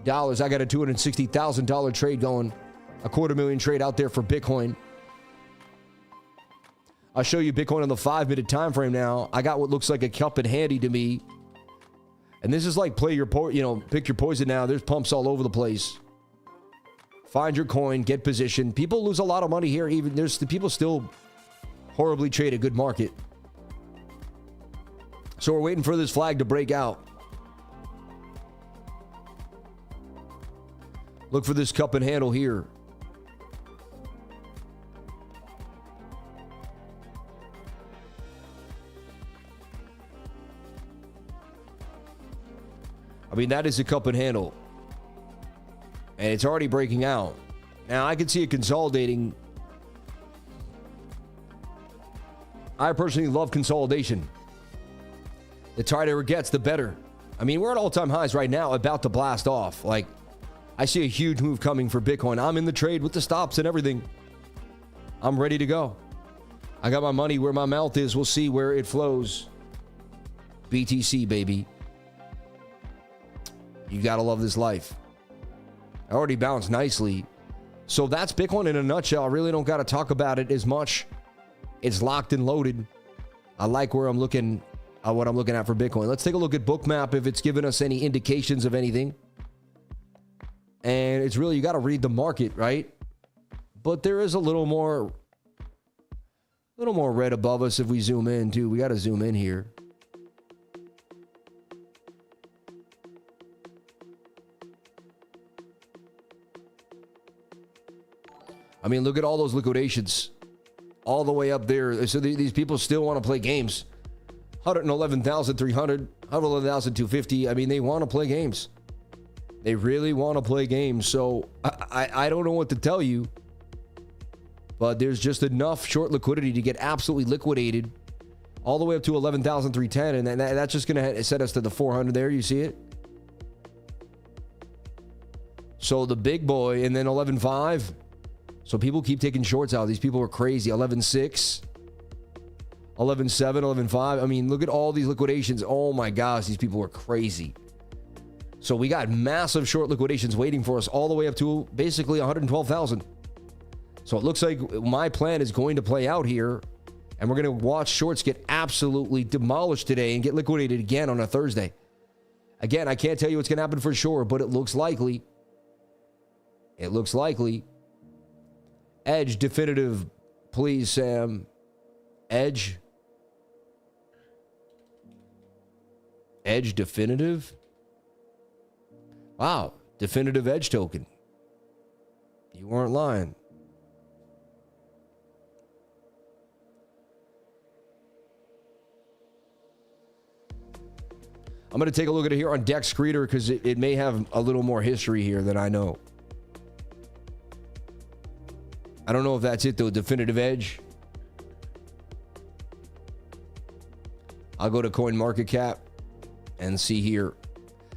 dollars. I got a $260,000 trade going. A $250,000 trade out there for Bitcoin. I'll show you Bitcoin on the 5-minute time frame now. I got what looks like a cup in handy to me. And this is like pick your poison now. There's pumps all over the place. Find your coin, get position. People lose a lot of money here. Even there's the people still horribly trade a good market. So we're waiting for this flag to break out. Look for this cup and handle here. I mean, that is a cup and handle. And it's already breaking out. Now, I can see it consolidating. I personally love consolidation. The tighter it gets, the better. I mean, we're at all-time highs right now, about to blast off. Like, I see a huge move coming for Bitcoin. I'm in the trade with the stops and everything. I'm ready to go. I got my money where my mouth is. We'll see where it flows. BTC, baby. You got to love this life. I already bounced nicely. So that's Bitcoin in a nutshell. I really don't got to talk about it as much. It's locked and loaded. I like where I'm looking, what I'm looking at for Bitcoin. Let's take a look at BOOKMAP if it's given us any indications of anything. And it's really, you got to read the market, right? But there is a little more red above us if we zoom in too. We got to zoom in here. I mean, look at all those liquidations all the way up there. So these people still want to play games. 111,300, 111,250. I mean, they want to play games. They really want to play games. So I don't know what to tell you, but there's just enough short liquidity to get absolutely liquidated all the way up to 11,310. And that's just going to set us to the 400 there. You see it? So the big boy and then 11.5. So people keep taking shorts out. These people are crazy. 11.6, 11.7, 11.5. I mean, look at all these liquidations. Oh my gosh, these people are crazy. So we got massive short liquidations waiting for us all the way up to basically 112,000. So it looks like my plan is going to play out here. And we're going to watch shorts get absolutely demolished today and get liquidated again on a Thursday. Again, I can't tell you what's going to happen for sure, but it looks likely. It looks likely. Edge definitive, please, Sam. Edge. Edge definitive. Wow, definitive edge token. You weren't lying. I'm going to take a look at it here on Dex Screeder because it may have a little more history here than I know. I don't know if that's it though, definitive edge. I'll go to CoinMarketCap and see here.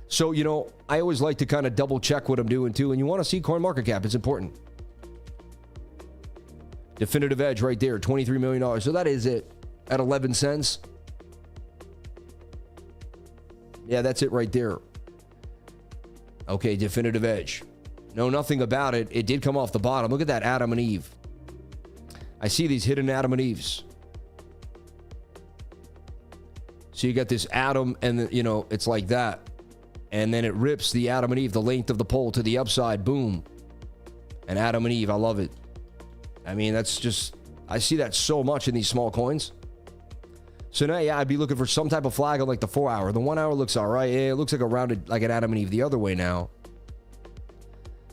So, you know, I always like to kind of double check what I'm doing too. And you want to see CoinMarketCap. It's important. Definitive edge right there, $23 million. So that is it at 11 cents. Yeah, that's it right there. Okay, definitive edge. Know nothing about it. It did come off the bottom. Look at that Adam and Eve. I see these hidden Adam and Eves. So you got this Adam and, you know, it's like that. And then it rips the Adam and Eve, the length of the pole to the upside. Boom. And Adam and Eve, I love it. I mean, that's just, I see that so much in these small coins. So now, yeah, I'd be looking for some type of flag on like the 4 hour. The 1 hour looks all right. Yeah, it looks like a rounded, like an Adam and Eve the other way now.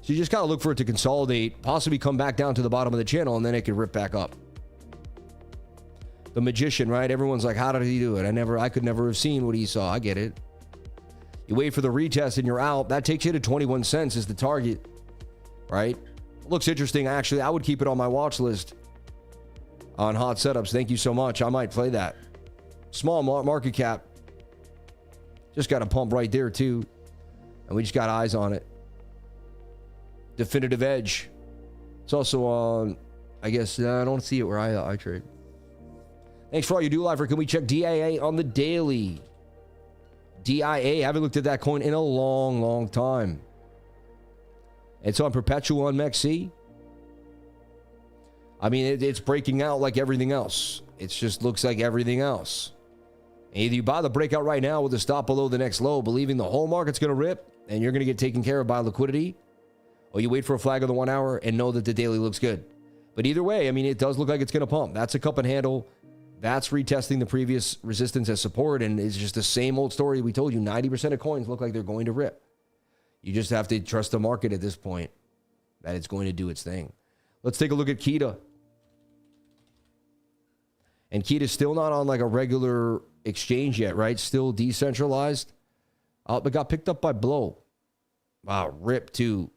So you just got to look for it to consolidate, possibly come back down to the bottom of the channel, and then it could rip back up. The magician, right? Everyone's like, how did he do it? I could never have seen what he saw. I get it. You wait for the retest and you're out. That takes you to 21 cents is the target, right? Looks interesting. Actually, I would keep it on my watch list on hot setups. Thank you so much. I might play that. Small market cap. Just got a pump right there too. And we just got eyes on it. Definitive edge. It's also on, I guess, I don't see it where I trade. Thanks for all you do, Lifer. Can we check DIA on the daily? DIA, haven't looked at that coin in a long, long time. It's on perpetual on MEXC. I mean, it's breaking out like everything else. It just looks like everything else. Either you buy the breakout right now with a stop below the next low, believing the whole market's going to rip and you're going to get taken care of by liquidity, or you wait for a flag of the 1 hour and know that the daily looks good. But either way, I mean, it does look like it's going to pump. That's a cup and handle. That's retesting the previous resistance as support, and it's just the same old story we told you. 90% of coins look like they're going to rip. You just have to trust the market at this point that it's going to do its thing. Let's take a look at KETA. And KETA's still not on like a regular exchange yet, right? Still decentralized. It got picked up by Blow. Wow, rip too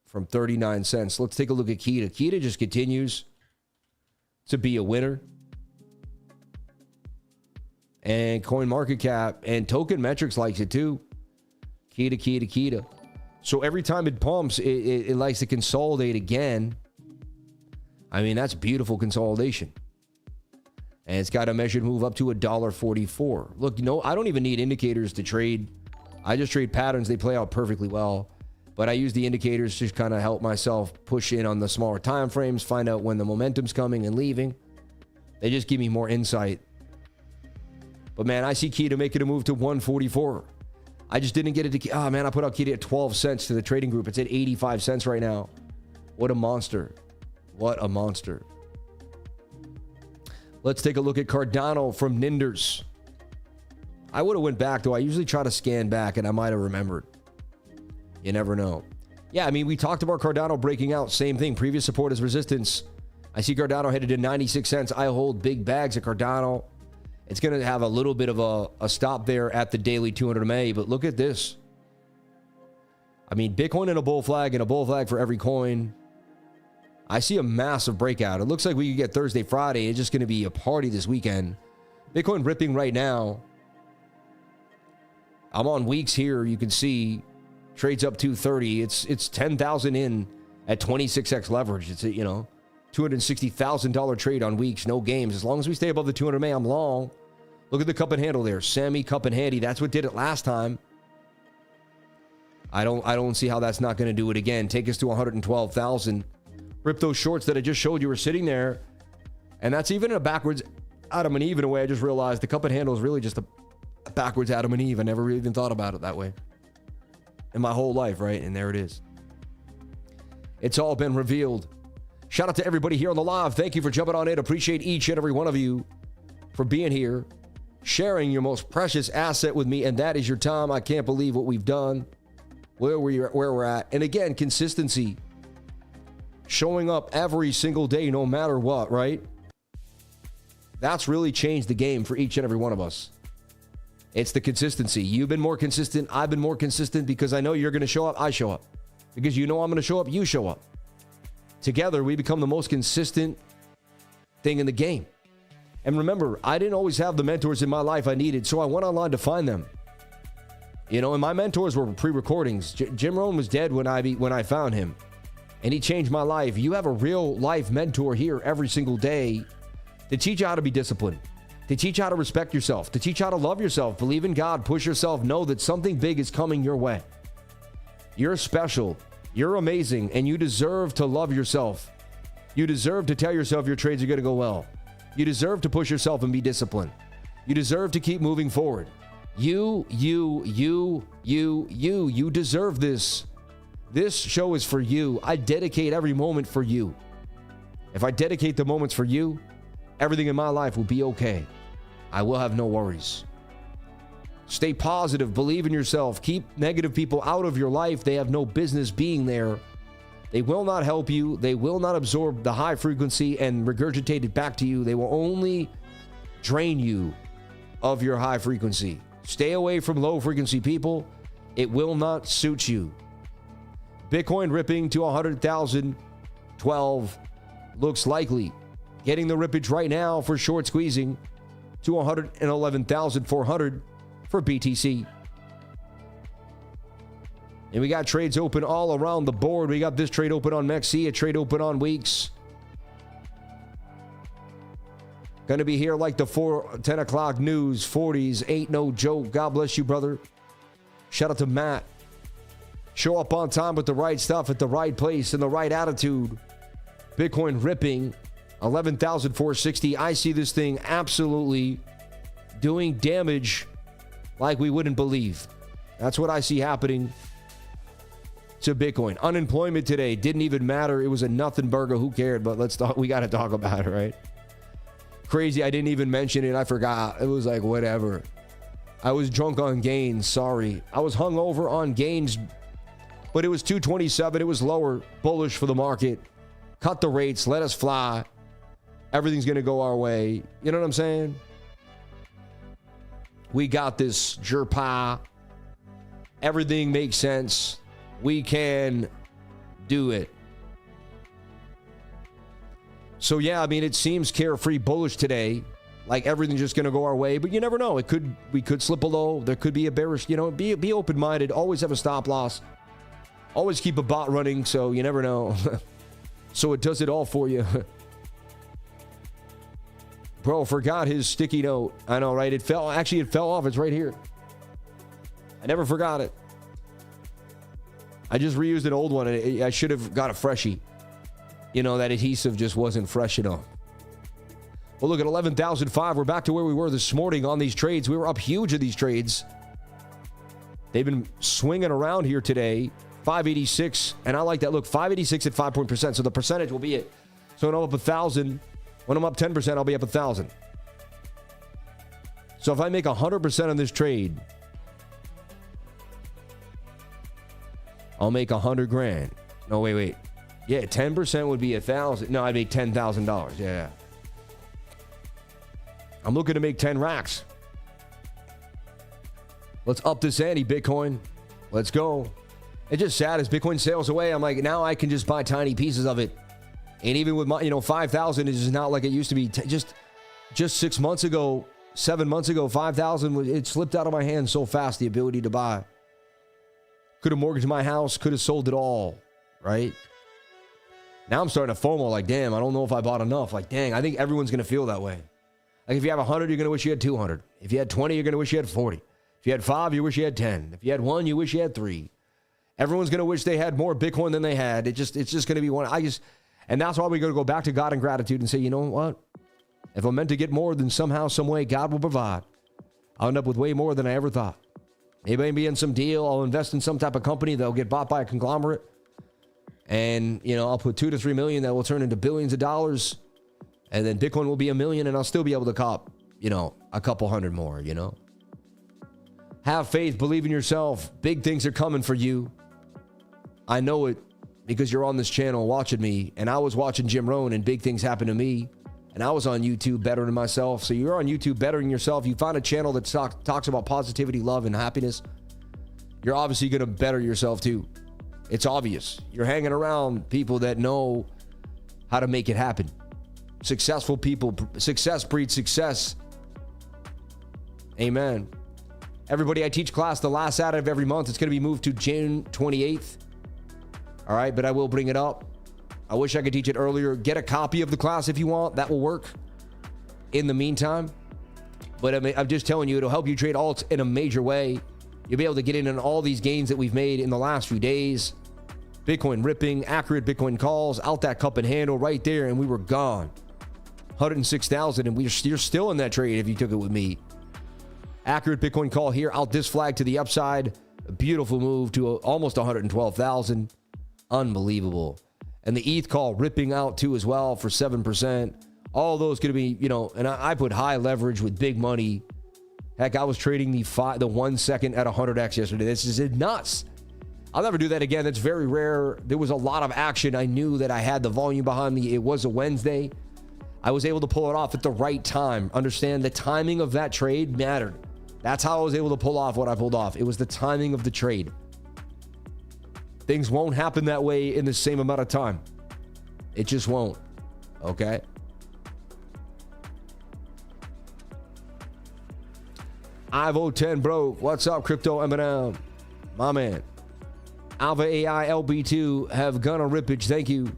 from 39 cents. Let's take a look at KETA. KETA just continues to be a winner. And CoinMarketCap and Token Metrics likes it too. KETA. So every time it pumps, it likes to consolidate again. I mean, that's beautiful consolidation. And it's got a measured move up to $1.44. Look, you know, I don't even need indicators to trade. I just trade patterns. They play out perfectly well. But I use the indicators to kind of help myself push in on the smaller time frames, find out when the momentum's coming and leaving. They just give me more insight. But man, I see KETA making a move to 144. I just didn't get it to, oh man, I put out KETA at 12 cents to the trading group. It's at 85 cents right now. What a monster. What a monster. Let's take a look at Cardano from Ninders. I would have went back though. I usually try to scan back and I might have remembered. You never know. Yeah, I mean, we talked about Cardano breaking out. Same thing. Previous support is resistance. I see Cardano headed to 96 cents. I hold big bags of Cardano. It's going to have a little bit of a stop there at the daily 200 MA, but look at this. I mean, Bitcoin and a bull flag for every coin. I see a massive breakout. It looks like we could get Thursday, Friday. It's just going to be a party this weekend. Bitcoin ripping right now. I'm on weeks here. You can see trades up 230. It's 10,000 in at 26x leverage. It's a, you know, $260,000 trade on weeks, no games. As long as we stay above the 200 MA, I'm long. Look at the cup and handle there. Sammy cup and handy. That's what did it last time. I don't see how that's not going to do it again. Take us to 112,000. Rip those shorts that I just showed you were sitting there. And that's even in a backwards Adam and Eve in a way. I just realized the cup and handle is really just a backwards Adam and Eve. I never really even thought about it that way in my whole life, right? And there it is. It's all been revealed. Shout out to everybody here on the live. Thank you for jumping on in. Appreciate each and every one of you for being here, sharing your most precious asset with me, and that is your time. I can't believe what we've done, where we're at. And again, consistency. Showing up every single day, no matter what, right? That's really changed the game for each and every one of us. It's the consistency. You've been more consistent. I've been more consistent because I know you're going to show up. I show up. Because you know I'm going to show up. You show up. Together, we become the most consistent thing in the game. And remember, I didn't always have the mentors in my life I needed, so I went online to find them. You know, and my mentors were pre-recordings. Jim Rohn was dead when I found him. And he changed my life. You have a real life mentor here every single day to teach you how to be disciplined, to teach you how to respect yourself, to teach you how to love yourself, believe in God, push yourself, know that something big is coming your way. You're special, you're amazing, and you deserve to love yourself. You deserve to tell yourself your trades are going to go well. You deserve to push yourself and be disciplined. You deserve to keep moving forward. You deserve this. This show is for you. I dedicate every moment for you. If I dedicate the moments for you, everything in my life will be okay. I will have no worries. Stay positive. Believe in yourself. Keep negative people out of your life. They have no business being there. They will not help you. They will not absorb the high frequency and regurgitate it back to you. They will only drain you of your high frequency. Stay away from low frequency people. It will not suit you. Bitcoin ripping to 100,012 looks likely. Getting the rippage right now for short squeezing to 111,400 for BTC. And we got trades open all around the board. We got this trade open on MEXC, a trade open on Weeks. Gonna be here like the 10 o'clock news, 40s, ain't no joke. God bless you, brother. Shout out to Matt. Show up on time with the right stuff at the right place and the right attitude. Bitcoin ripping 11,460. I see this thing absolutely doing damage like we wouldn't believe. That's what I see happening to Bitcoin. Unemployment today didn't even matter. It was a nothing burger. Who cared? But let's talk. We got to talk about it, right? Crazy. I didn't even mention it. I forgot. It was like whatever. I was drunk on gains. Sorry. I was hungover on gains. But it was 227. It was lower, bullish for the market. Cut the rates. Let us fly. Everything's going to go our way. You know what I'm saying? We got this, Jerpa. Everything makes sense. We can do it. So, yeah, I mean, it seems carefree bullish today. Like everything's just going to go our way. But you never know. We could slip below. There could be a bearish, you know, be open-minded. Always have a stop loss. Always keep a bot running, so you never know. So it does it all for you. Bro, forgot his sticky note. I know, right? It fell off. It's right here. I never forgot it. I just reused an old one. I should have got a freshie. You know, that adhesive just wasn't fresh enough. Well, look at 11,005. We're back to where we were this morning on these trades. We were up huge in these trades. They've been swinging around here today. 586, and I like that. Look, 586 at 5%. So the percentage will be it. So when I'm up 1,000, when I'm up 10%, I'll be up 1,000. So if I make 100% on this trade, I'll make 100 grand. No, wait. Yeah, 10% would be 1,000. No, I'd make $10,000. Yeah. I'm looking to make 10 racks. Let's up this ante, Bitcoin. Let's go. It's just sad as Bitcoin sails away. I'm like, now I can just buy tiny pieces of it. And even with my, 5,000 is just not like it used to be. Just 6 months ago, 7 months ago, 5,000, it slipped out of my hands so fast, the ability to buy. Could have mortgaged my house, could have sold it all, right? Now I'm starting to FOMO, like, damn, I don't know if I bought enough. Like, dang, I think everyone's going to feel that way. Like, if you have 100, you're going to wish you had 200. If you had 20, you're going to wish you had 40. If you had 5, you wish you had 10. If you had 1, you wish you had 3. Everyone's going to wish they had more Bitcoin than they had. It's just going to be one. And that's why we got to go back to God and gratitude and say, you know what? If I'm meant to get more, then somehow, some way, God will provide. I'll end up with way more than I ever thought. Maybe be in some deal. I'll invest in some type of company that'll get bought by a conglomerate. And, you know, I'll put 2 to 3 million that will turn into billions of dollars. And then Bitcoin will be $1 million and I'll still be able to cop, you know, a couple hundred more, you know. Have faith, believe in yourself. Big things are coming for you. I know it because you're on this channel watching me. And I was watching Jim Rohn and big things happened to me. And I was on YouTube bettering myself. So you're on YouTube bettering yourself. You find a channel that talks about positivity, love, and happiness. You're obviously going to better yourself too. It's obvious. You're hanging around people that know how to make it happen. Successful people. Success breeds success. Amen. Everybody, I teach class the last Saturday of every month. It's going to be moved to June 28th. All right, but I will bring it up. I wish I could teach it earlier. Get a copy of the class if you want. That will work in the meantime. But I'm just telling you, it'll help you trade alts in a major way. You'll be able to get in on all these gains that we've made in the last few days. Bitcoin ripping, accurate Bitcoin calls, out that cup and handle right there, and we were gone. 106,000, and you're still in that trade if you took it with me. Accurate Bitcoin call here, out this flag to the upside. A beautiful move to almost 112,000. Unbelievable. And the ETH call ripping out too as well for 7%. All those going to be, you know, and I put high leverage with big money. Heck, I was trading the 1 second at 100x yesterday. This is nuts. I'll never do that again. That's very rare. There was a lot of action. I knew that I had the volume behind me. It was a Wednesday. I was able to pull it off at the right time. Understand the timing of that trade mattered. That's how I was able to pull off what I pulled off. It was the timing of the trade. Things won't happen that way in the same amount of time. It just won't. Okay? Ivo10 bro. What's up, Crypto M&M? My man. Alpha AI LB2 have gone on rippage. Thank you.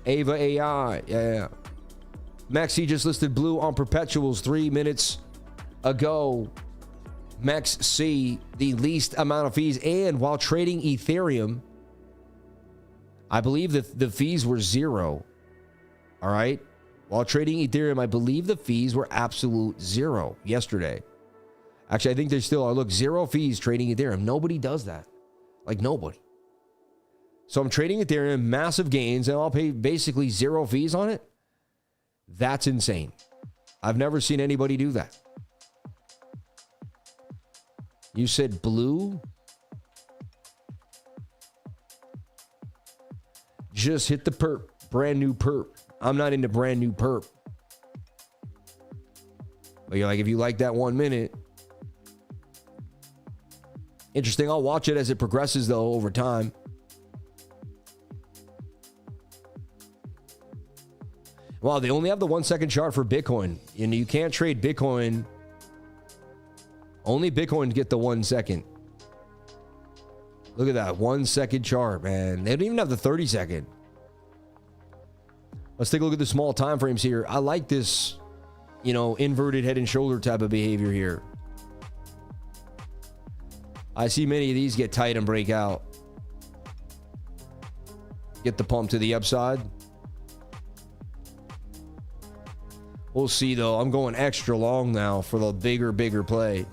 Ava AI. Yeah. Maxi just listed blue on perpetuals 3 minutes ago. Max C, the least amount of fees, and while trading Ethereum, I believe that the fees were 0. All right. While trading Ethereum, I believe the fees were absolute 0 yesterday. Actually, I think there still are. Look, 0 fees trading Ethereum. Nobody does that. Like nobody. So I'm trading Ethereum, massive gains, and I'll pay basically 0 fees on it. That's insane. I've never seen anybody do that. You said blue? Just hit the perp. Brand new perp. I'm not into brand new perp. But you're like, if you like that 1 minute. Interesting. I'll watch it as it progresses, though, over time. Wow, they only have the 1 second chart for Bitcoin. And you can't trade Bitcoin. Only Bitcoin get the 1 second. Look at that 1 second chart, man. They don't even have the 30 second. Let's take a look at the small time frames here. I like this, you know, inverted head and shoulder type of behavior here. I see many of these get tight and break out. Get the pump to the upside. We'll see, though. I'm going extra long now for the bigger play.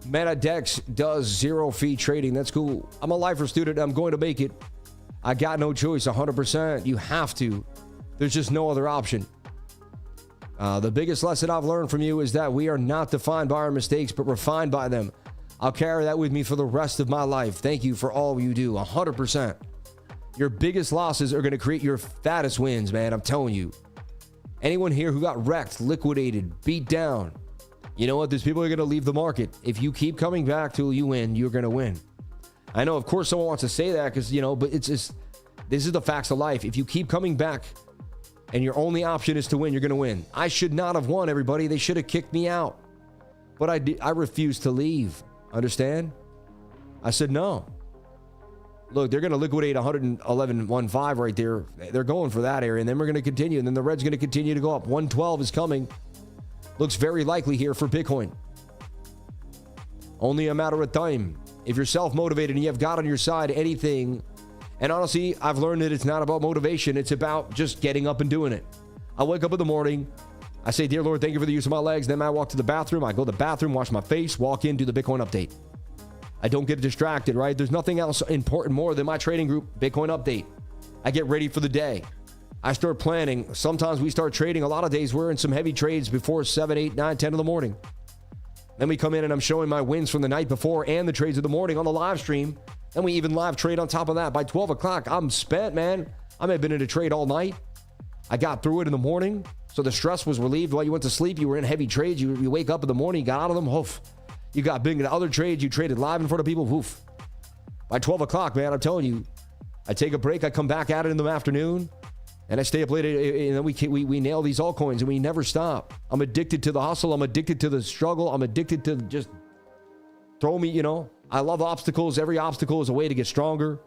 MetaDex does 0 fee trading. That's cool. I'm a lifer student. I'm going to make it. I got no choice. 100%. You have to. There's just no other option. The biggest lesson I've learned from you is that we are not defined by our mistakes, but refined by them. I'll carry that with me for the rest of my life. Thank you for all you do. 100%. Your biggest losses are going to create your fattest wins, man. I'm telling you. Anyone here who got wrecked, liquidated, beat down, you know what? There's people who are going to leave the market. If you keep coming back till you win, you're going to win. I know, of course, someone wants to say that because, you know, but it's just, this is the facts of life. If you keep coming back and your only option is to win, you're going to win. I should not have won, everybody. They should have kicked me out. But I refused to leave. Understand? I said no. Look, they're going to liquidate 111.15 right there. They're going for that area, and then we're going to continue, and then the red's going to continue to go up. 112 is coming. Looks very likely here for Bitcoin. Only a matter of time. If you're self-motivated and you have God on your side, anything And honestly, I've learned that it's not about motivation. It's about just getting up and doing it. I wake up in the morning. I say, dear Lord, thank you for the use of my legs. Then I walk to the bathroom. I go to the bathroom, wash my face, walk in, do the Bitcoin update. I don't get distracted, right? There's nothing else important more than my trading group, Bitcoin update. I get ready for the day. I start planning. Sometimes we start trading. A lot of days we're in some heavy trades before 7, 8, 9, 10 in the morning. Then we come in and I'm showing my wins from the night before and the trades of the morning on the live stream. And we even live trade on top of that. By 12 o'clock, I'm spent, man. I may have been in a trade all night. I got through it in the morning. So the stress was relieved while you went to sleep. You were in heavy trades. You wake up in the morning, you got out of them. Hoof. You got big in other trades. You traded live in front of people. Woof. By 12 o'clock, man, I'm telling you, I take a break. I come back at it in the afternoon. And I stay up late, and then we nail these altcoins, and we never stop. I'm addicted to the hustle. I'm addicted to the struggle. I'm addicted to just throw me, I love obstacles. Every obstacle is a way to get stronger.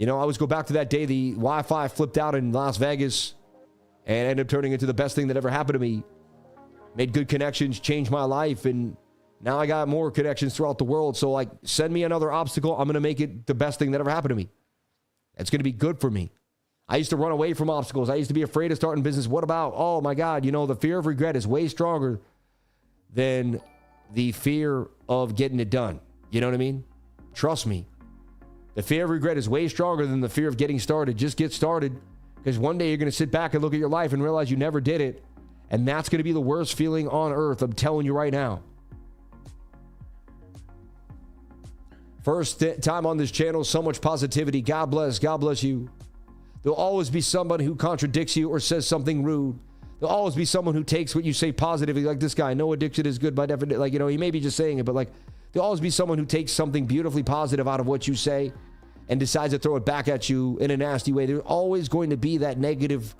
I always go back to that day the Wi-Fi flipped out in Las Vegas and ended up turning into the best thing that ever happened to me. Made good connections, changed my life, and now I got more connections throughout the world. So, send me another obstacle. I'm going to make it the best thing that ever happened to me. It's going to be good for me. I used to run away from obstacles. I used to be afraid of starting business. What about, oh my God, the fear of regret is way stronger than the fear of getting it done. You know what I mean? Trust me. The fear of regret is way stronger than the fear of getting started. Just get started, because one day you're going to sit back and look at your life and realize you never did it. And that's going to be the worst feeling on earth. I'm telling you right now. First time on this channel, so much positivity. God bless. God bless you. There'll always be somebody who contradicts you or says something rude. There'll always be someone who takes what you say positively, like this guy. No addiction is good by definition. He may be just saying it, but there'll always be someone who takes something beautifully positive out of what you say and decides to throw it back at you in a nasty way. There's always going to be that negative,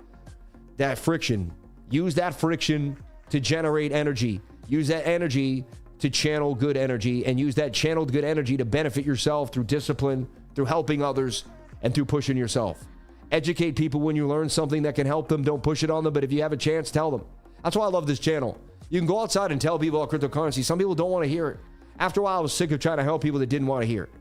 that friction. Use that friction to generate energy. Use that energy to channel good energy, and use that channeled good energy to benefit yourself through discipline, through helping others, and through pushing yourself. Educate people when you learn something that can help them. Don't push it on them, but if you have a chance, tell them. That's why I love this channel. You can go outside and tell people about cryptocurrency. Some people don't want to hear it. After a while, I was sick of trying to help people that didn't want to hear it.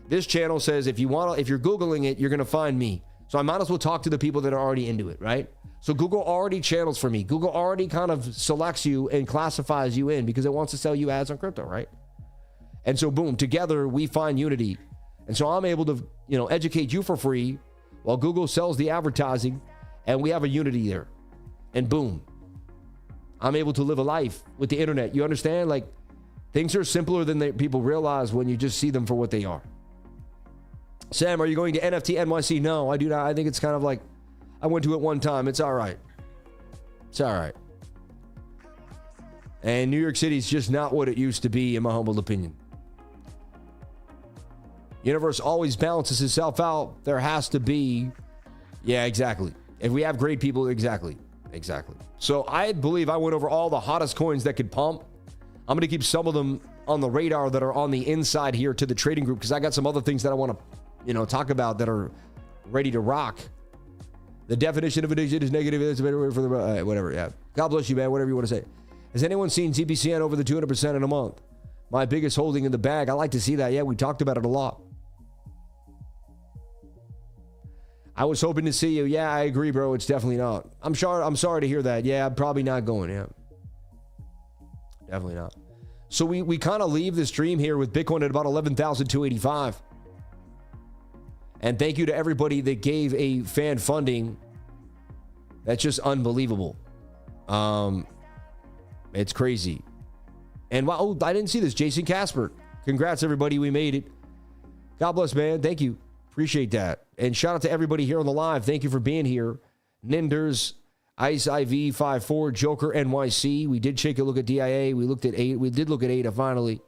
This channel says if you're Googling it, you're going to find me. So I might as well talk to the people that are already into it, right? So Google already channels for me. Google already kind of selects you and classifies you in because it wants to sell you ads on crypto, right? And so boom, together we find unity. And so I'm able to, educate you for free while Google sells the advertising, and we have a unity there. And boom, I'm able to live a life with the internet. You understand? Things are simpler than people realize when you just see them for what they are. Sam, are you going to NFT NYC? No, I do not. I think it's kind of I went to it one time. It's all right. It's all right. And New York City is just not what it used to be, in my humble opinion. Universe always balances itself out. There has to be. Yeah, exactly. If we have great people, exactly. So I believe I went over all the hottest coins that could pump. I'm going to keep some of them on the radar that are on the inside here to the trading group, because I got some other things that I want to, talk about that are ready to rock. The definition of addiction is negative. It's a better word for the whatever. Yeah. God bless you, man. Whatever you want to say. Has anyone seen ZBCN over the 200% in a month? My biggest holding in the bag. I like to see that. Yeah, we talked about it a lot. I was hoping to see you. Yeah, I agree, bro. It's definitely not. I'm sorry to hear that. Yeah, I'm probably not going. Yeah, definitely not. So we kind of leave the stream here with Bitcoin at about 11,285. And thank you to everybody that gave a fan funding. That's just unbelievable. It's crazy. And wow, oh, I didn't see this. Jason Casper. Congrats, everybody. We made it. God bless, man. Thank you. Appreciate that. And shout out to everybody here on the live. Thank you for being here. Ninders, Ice IV 54, Joker NYC. We did take a look at DIA. We looked at 8. We did look at ADA finally.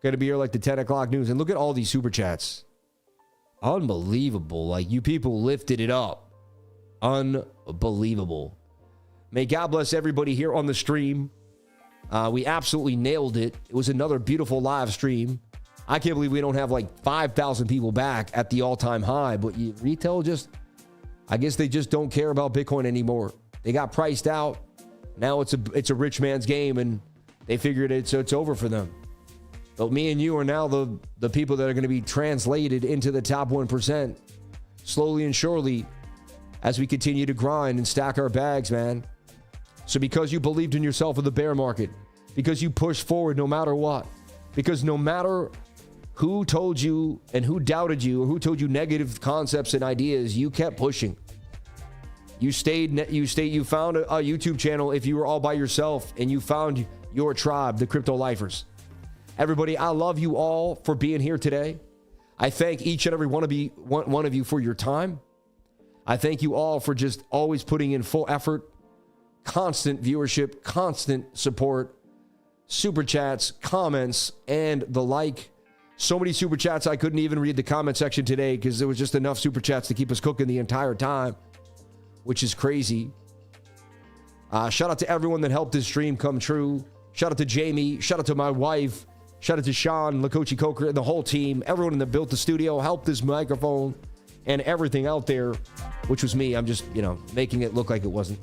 Going to be here like the 10 o'clock news. And look at all these super chats. Unbelievable. You people lifted it up. Unbelievable. May God bless everybody here on the stream. We absolutely nailed it. It was another beautiful live stream. I can't believe we don't have 5,000 people back at the all-time high, but retail I guess they just don't care about Bitcoin anymore. They got priced out. Now it's a rich man's game, and they figured it's over for them. But me and you are now the people that are going to be translated into the top 1% slowly and surely as we continue to grind and stack our bags, man. So because you believed in yourself in the bear market, because you pushed forward no matter what, because no matter who told you and who doubted you or who told you negative concepts and ideas, you kept pushing. You found a YouTube channel if you were all by yourself, and you found your tribe, the crypto lifers. Everybody, I love you all for being here today. I thank each and every one of you for your time. I thank you all for just always putting in full effort, constant viewership, constant support, super chats, comments, and the like. So many super chats, I couldn't even read the comment section today because there was just enough super chats to keep us cooking the entire time, which is crazy. Shout out to everyone that helped this stream come true. Shout out to Jamie. Shout out to my wife. Shout out to Sean, Lakochi Coker, and the whole team. Everyone that built the studio, helped this microphone, and everything out there, which was me. I'm just, making it look like it wasn't.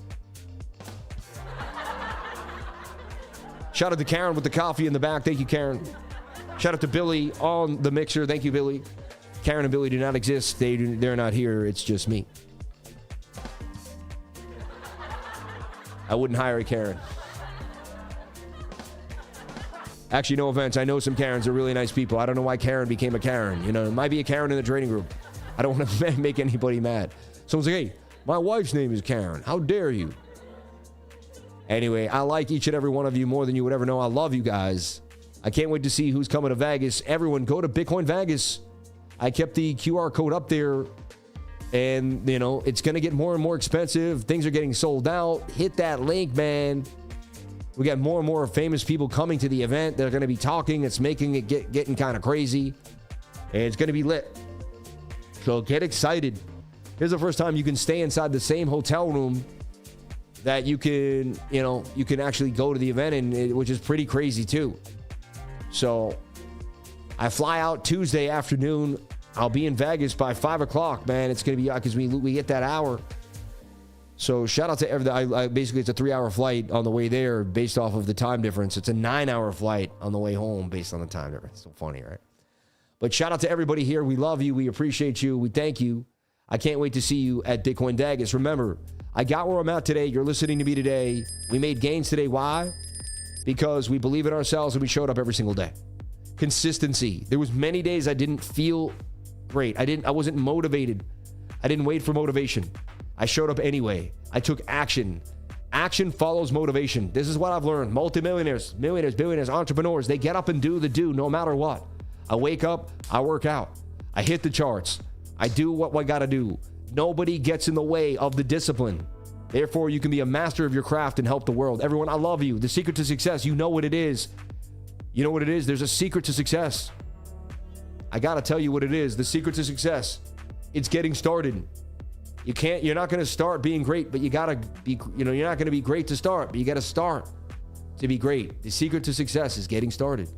Shout out to Karen with the coffee in the back. Thank you, Karen. Shout out to Billy on the mixer. Thank you, Billy. Karen and Billy do not exist. They're not here. It's just me. I wouldn't hire a Karen. Actually, no offense. I know some Karens are really nice people. I don't know why Karen became a Karen. It might be a Karen in the trading group. I don't want to make anybody mad. Someone's like, hey, my wife's name is Karen. How dare you? Anyway, I like each and every one of you more than you would ever know. I love you guys. I can't wait to see who's coming to Vegas. Everyone, go to Bitcoin Vegas. I kept the QR code up there. And, it's going to get more and more expensive. Things are getting sold out. Hit that link, man. We got more and more famous people coming to the event. They're going to be talking. It's making it getting kind of crazy. And it's going to be lit. So get excited. Here's the first time you can stay inside the same hotel room that you can, you can actually go to the event, which is pretty crazy too. So I fly out Tuesday afternoon. I'll be in Vegas by 5 o'clock, man. It's going to be, because we get that hour. So shout out to everybody. Basically, it's a 3-hour flight on the way there based off of the time difference. It's a 9-hour flight on the way home based on the time difference. So funny, right? But shout out to everybody here. We love you. We appreciate you. We thank you. I can't wait to see you at Bitcoin Vegas. Remember, I got where I'm at today. You're listening to me today. We made gains today. Why? Because we believe in ourselves and we showed up every single day. Consistency. There was many days I didn't feel great. I wasn't motivated. I didn't wait for motivation. I showed up anyway. I took action. Action follows motivation. This is what I've learned. Multimillionaires, millionaires, billionaires, entrepreneurs, they get up and do the do no matter what. I wake up, I work out. I hit the charts. I do what I gotta do. Nobody gets in the way of the discipline. Therefore, you can be a master of your craft and help the world. Everyone, I love you. The secret to success, you know what it is. You know what it is? There's a secret to success. I gotta tell you what it is. The secret to success, it's getting started. You're not going to start being great, but you got to be, you're not going to be great to start, but you got to start to be great. The secret to success is getting started.